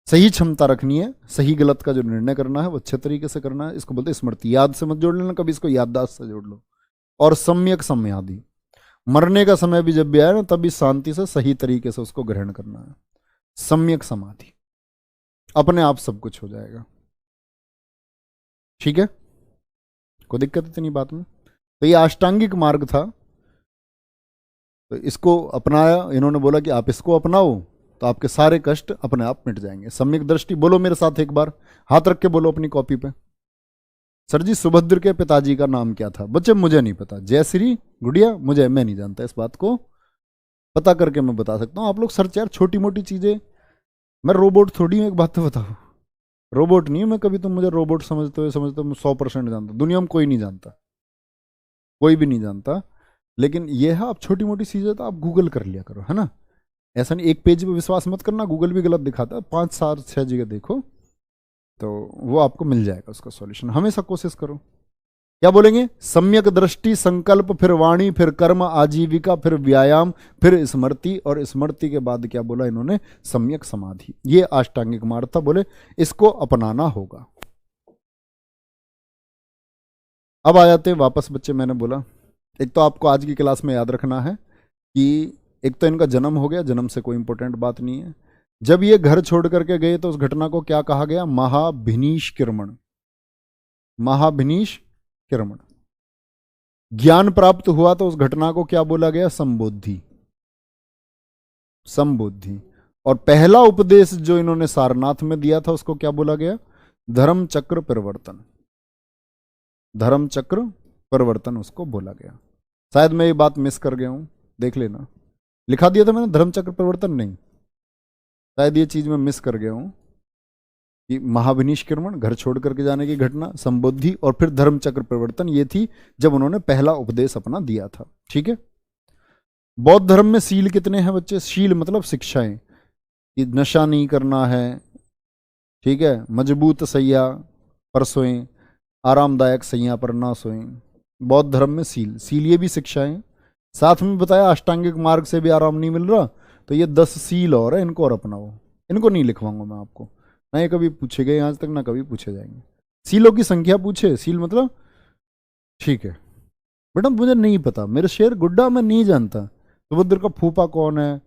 सही क्षमता रखनी है, सही गलत का जो निर्णय करना है वो अच्छे तरीके से करना है, इसको बोलते हैं स्मृति। याद से मत जोड़ लेना कभी, इसको याददाश्त से जोड़ लो। और सम्यक समाधि, मरने का समय भी जब भी आए ना, तभी शांति से सही तरीके से उसको ग्रहण करना है। सम्यक समाधि, अपने आप सब कुछ हो जाएगा। ठीक है, कोई दिक्कत इतनी बात में? तो ये अष्टांगिक मार्ग था, तो इसको अपनाया इन्होंने, बोला कि आप इसको अपनाओ तो आपके सारे कष्ट अपने आप मिट जाएंगे। सम्यक दृष्टि, बोलो मेरे साथ एक बार, हाथ रख के बोलो अपनी कॉपी पे। सर जी सुभद्र के पिताजी का नाम क्या था? बच्चे मुझे नहीं पता। जयश्री, गुड़िया, मैं नहीं जानता, इस बात को पता करके मैं बता सकता हूँ। आप लोग सर्च यार, छोटी मोटी चीजें, मैं रोबोट थोड़ी हूँ, एक बात तो बताओ, रोबोट नहीं हूं मैं कभी। तुम मुझे रोबोट समझते हो, 100% जानता, दुनिया में कोई नहीं जानता, कोई भी नहीं जानता। लेकिन ये है, आप छोटी मोटी चीजें तो आप गूगल कर लिया करो, है ना। ऐसा नहीं एक पेज पे विश्वास मत करना, गूगल भी गलत दिखाता है, 5 4 6 जगह देखो तो वो आपको मिल जाएगा उसका सॉल्यूशन। हमेशा कोशिश करो। क्या बोलेंगे? सम्यक दृष्टि, संकल्प, फिर वाणी, फिर कर्म, आजीविका, फिर व्यायाम, फिर स्मृति, और स्मृति के बाद क्या बोला इन्होंने? सम्यक समाधि। ये अष्टांगिक मार्ग था, बोले इसको अपनाना होगा। अब आ जाते हैं वापस बच्चे, मैंने बोला एक तो आपको आज की क्लास में याद रखना है कि एक तो इनका जन्म हो गया, जन्म से कोई इंपॉर्टेंट बात नहीं है। जब ये घर छोड़ करके गए तो उस घटना को क्या कहा गया? महाभिनिष्क्रमण, महाभिनिष्क्रमण। ज्ञान प्राप्त हुआ तो उस घटना को क्या बोला गया? संबोधि, संबोधि। और पहला उपदेश जो इन्होंने सारनाथ में दिया था उसको क्या बोला गया? धर्म चक्र परिवर्तन, धर्म चक्र परिवर्तन उसको बोला गया। शायद मैं ये बात मिस कर गया हूं, देख लेना। लिखा दिया था मैंने धर्म चक्र परिवर्तन, नहीं, शायद ये चीज मैं मिस कर गया हूं कि महाभिनिष्क्रमण, घर छोड़ करके जाने की घटना, संबोधि, और फिर धर्म चक्र परिवर्तन, ये थी जब उन्होंने पहला उपदेश अपना दिया था। ठीक है। बौद्ध धर्म में शील कितने हैं बच्चे? शील मतलब शिक्षाएं, कि नशा नहीं करना है, ठीक है, मजबूत सैया पर सोएं, आरामदायक सैया पर ना सोएं। बौद्ध धर्म में सील, सील ये भी शिक्षाएं। साथ में बताया अष्टांगिक मार्ग से भी आराम नहीं मिल रहा, तो ये 10 सील और है, इनको और अपनाओ। इनको नहीं लिखवाऊंगा मैं आपको, ना ये कभी पूछे गए आज तक, ना कभी पूछे जाएंगे। सीलों की संख्या पूछे, सील मतलब, ठीक है बेटा मुझे नहीं पता, मेरे शेर गुड्डा मैं नहीं जानता सुभद्र का फूफा कौन है,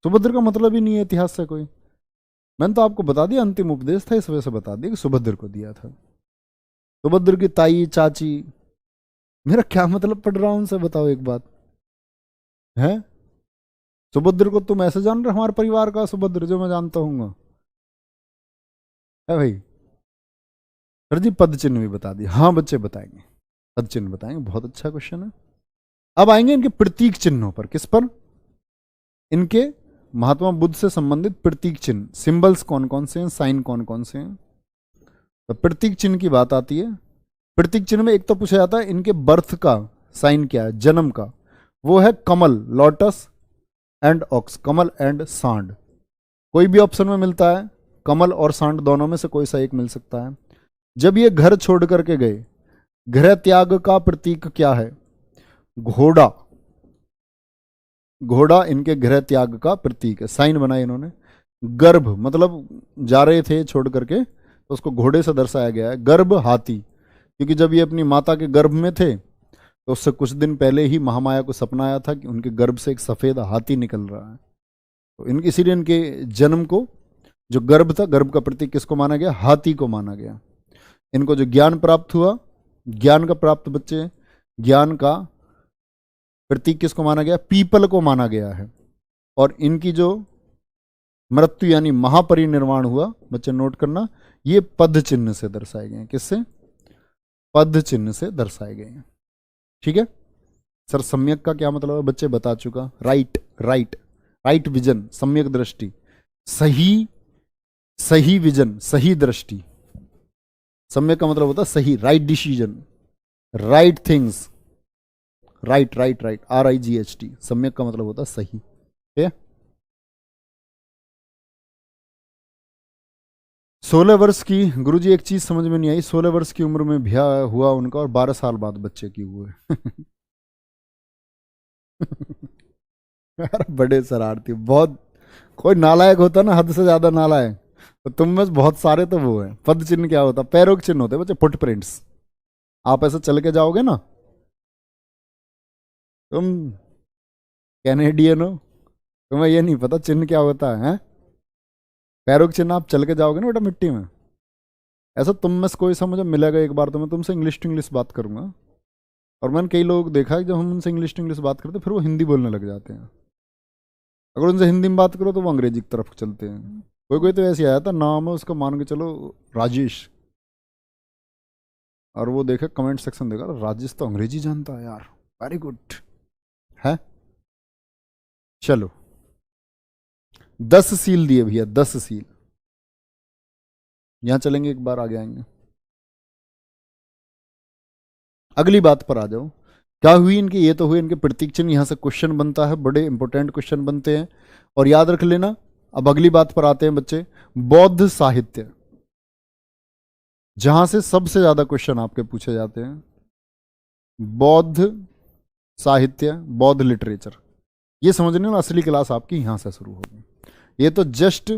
सुभद्र का मतलब ही नहीं है इतिहास से कोई। मैंने तो आपको बता दिया, अंतिम उपदेश था इस वजह से बता दिया कि सुभद्र को दिया था। सुभद्र की ताई चाची, मेरा क्या मतलब पढ़ रहा हूं उनसे, बताओ एक बात है। सुभद्र को तुम ऐसे जान रहे, हमारे परिवार का सुभद्र जो मैं जानता हूँ है भाई। सर जी पद चिन्ह भी बता दिया, हाँ बच्चे बताएंगे, पद चिन्ह बताएंगे, बहुत अच्छा क्वेश्चन है। अब आएंगे इनके प्रतीक चिन्हों पर। किस पर? इनके महात्मा बुद्ध से संबंधित प्रतीक चिन्ह, सिंबल्स कौन कौन से हैं, साइन कौन कौन से हैं। तो प्रतीक चिन्ह की बात आती है। प्रतीक चिन्ह में एक तो पूछा जाता है इनके बर्थ का साइन क्या है, जन्म का, वो है कमल, लोटस एंड ऑक्स, कमल एंड सांड। कोई भी ऑप्शन में मिलता है, कमल और सांड दोनों में से कोई सा एक मिल सकता है। जब ये घर छोड़ करके गए, गृह त्याग का प्रतीक क्या है? घोड़ा, घोड़ा इनके गृह त्याग का प्रतीक है, साइन बनाया इन्होंने। गर्भ मतलब जा रहे थे छोड़ करके, तो उसको घोड़े से दर्शाया गया है। गर्भ हाथी, क्योंकि जब ये अपनी माता के गर्भ में थे तो उससे कुछ दिन पहले ही महामाया को सपना आया था कि उनके गर्भ से एक सफेद हाथी निकल रहा है। तो इनके इसीलिए इनके जन्म को, जो गर्भ था, गर्भ का प्रतीक किसको माना गया? हाथी को माना गया। इनको जो ज्ञान प्राप्त हुआ, ज्ञान का प्राप्त बच्चे ज्ञान का प्रतीक किसको माना गया? पीपल को माना गया है। और इनकी जो मृत्यु यानी महापरिनिर्वाण हुआ, बच्चे नोट करना, ये पद चिन्ह से दर्शाए गए हैं। किससे? पद चिन्ह से दर्शाए गए हैं। ठीक है सर। सम्यक का क्या मतलब है? बच्चे बता चुका। राइट राइट राइट विजन, सम्यक दृष्टि, सही सही विजन, सही दृष्टि। सम्यक का मतलब होता है सही, right decision, right things, right right right, RIGHT। सम्यक का मतलब होता है सही। ठीक है। 16 वर्ष की, गुरुजी एक चीज समझ में नहीं आई, 16 वर्ष की उम्र में ब्याह हुआ उनका और 12 साल बाद बच्चे की हुए। यार बड़े शरारती, बहुत कोई नालायक होता ना, हद से ज्यादा नालायक, तो तुम में बहुत सारे तो वो है। पद चिन्ह क्या होता? पैरों के चिन्ह होते हैं बच्चे, फुटप्रिंट्स। आप ऐसे चल के जाओगे ना, तुम कैनेडियन हो, तुम्हें ये नहीं पता चिन्ह क्या होता है? पैरों के चिन्ह, आप चल के जाओगे ना बेटा मिट्टी में, ऐसा तुम में से कोई सा मुझे मिलेगा एक बार तो मैं तुमसे इंग्लिश टू इंग्लिश बात करूंगा। और मैंने कई लोग देखा है जब हम उनसे इंग्लिश टू इंग्लिश बात करते हैं फिर वो हिंदी बोलने लग जाते हैं। अगर उनसे हिंदी में बात करो तो वो अंग्रेजी की तरफ चलते हैं। कोई कोई तो ऐसे आया था, नाम है उसका मान के चलो राजेश, और वो देखा कमेंट सेक्शन देखा, राजेश तो अंग्रेजी जानता है यार, वेरी गुड है। चलो 10 सील दिए भैया, 10 सील। यहां चलेंगे, एक बार आगे आएंगे, अगली बात पर आ जाओ। क्या हुई इनकी? ये तो हुए इनके प्रतीक चिन्ह। यहां से क्वेश्चन बनता है, बड़े इंपॉर्टेंट क्वेश्चन बनते हैं, और याद रख लेना। अब अगली बात पर आते हैं बच्चे, बौद्ध साहित्य, जहां से सबसे ज्यादा क्वेश्चन आपके पूछे जाते हैं। बौद्ध साहित्य, बौद्ध लिटरेचर, ये समझने ना, असली क्लास आपकी यहां से शुरू होगी। ये तो जस्ट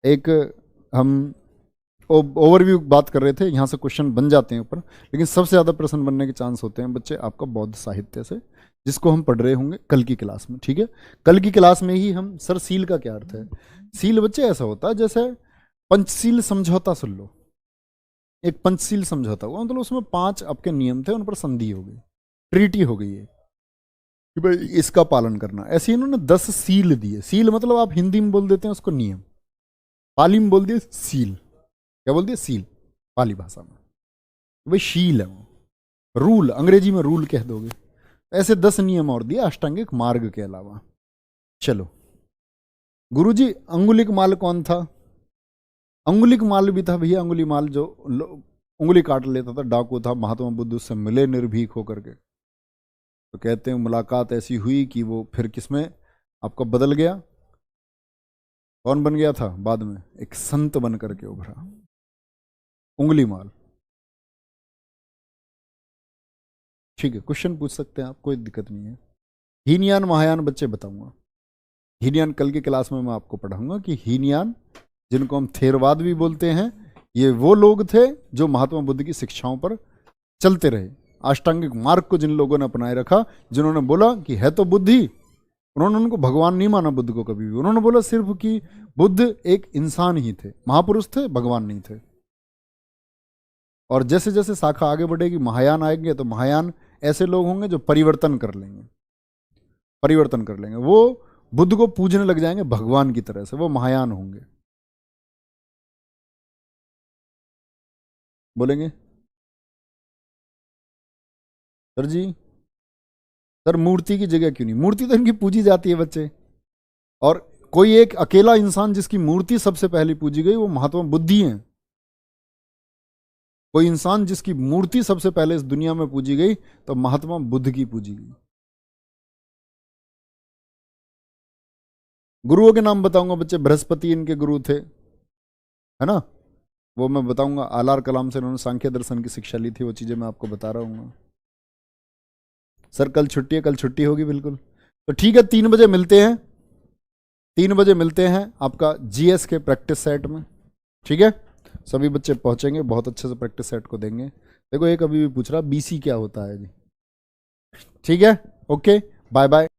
एक हम ओवरव्यू बात कर रहे थे, यहाँ से क्वेश्चन बन जाते हैं ऊपर, लेकिन सबसे ज़्यादा प्रश्न बनने के चांस होते हैं बच्चे आपका बौद्ध साहित्य से, जिसको हम पढ़ रहे होंगे कल की क्लास में। ठीक है, कल की क्लास में ही हम, सर सील का क्या अर्थ है? सील बच्चे ऐसा होता है जैसे पंचशील समझौता सुन लो। एक पंचशील समझौता हुआ, मतलब उसमें 5 आपके नियम थे, उन पर संधि हो गई, ट्रीटी हो गई है कि भाई इसका पालन करना। ऐसे इन्होंने 10 सील दिए। सील मतलब आप हिंदी में बोल देते हैं उसको नियम, पाली में बोल दिए सील। क्या बोल दिया? सील, पाली भाषा में भाई शील है वो, रूल, अंग्रेजी में रूल कह दोगे। ऐसे 10 नियम और दिए अष्टांगिक मार्ग के अलावा। चलो गुरुजी, अंगुलिक माल कौन था? अंगुलिक माल भी था भैया। अंगुली माल जो उंगली काट लेता था, डाकू था। महात्मा बुद्ध उससे मिले निर्भीक होकर के, तो कहते हैं मुलाकात ऐसी हुई कि वो फिर किसमें आपका बदल गया? कौन बन गया था बाद में? एक संत बन करके उभरा, उंगली माल। ठीक है, क्वेश्चन पूछ सकते हैं आप, कोई दिक्कत नहीं है। हीनयान महायान बच्चे बताऊंगा। हीनयान कल की क्लास में मैं आपको पढ़ाऊंगा कि हीनयान, जिनको हम थेरवाद भी बोलते हैं, ये वो लोग थे जो महात्मा बुद्ध की शिक्षाओं पर चलते रहे। अष्टांगिक मार्ग को जिन लोगों ने अपनाए रखा, जिन्होंने बोला कि है तो बुद्ध ही, उन्होंने उनको भगवान नहीं माना बुद्ध को कभी भी। उन्होंने बोला सिर्फ कि बुद्ध एक इंसान ही थे, महापुरुष थे, भगवान नहीं थे। और जैसे जैसे शाखा आगे बढ़ेगी, महायान आएंगे, तो महायान ऐसे लोग होंगे जो परिवर्तन कर लेंगे, परिवर्तन कर लेंगे। वो बुद्ध को पूजने लग जाएंगे भगवान की तरह से, वो महायान होंगे। बोलेंगे सर जी, सर मूर्ति की जगह क्यों नहीं? मूर्ति तो इनकी पूजी जाती है बच्चे। और कोई एक अकेला इंसान जिसकी मूर्ति सबसे पहले पूजी गई, वो महात्मा बुद्ध ही हैं। कोई इंसान जिसकी मूर्ति सबसे पहले इस दुनिया में पूजी गई, तो महात्मा बुद्ध की पूजी गई। गुरुओं के नाम बताऊंगा बच्चे। बृहस्पति इनके गुरु थे, है ना, वो मैं बताऊंगा। आलार कलाम से इन्होंने सांख्य दर्शन की शिक्षा ली थी, वो चीजें मैं आपको बता रहा हूँ। सर कल छुट्टी है, कल छुट्टी होगी बिल्कुल। तो ठीक है, 3 बजे मिलते हैं, 3 बजे मिलते हैं आपका जीएस के प्रैक्टिस सेट में। ठीक है, सभी बच्चे पहुंचेंगे, बहुत अच्छे से प्रैक्टिस सेट को देंगे। देखो एक अभी भी पूछ रहा BC क्या होता है जी। ठीक है, ओके, बाय बाय।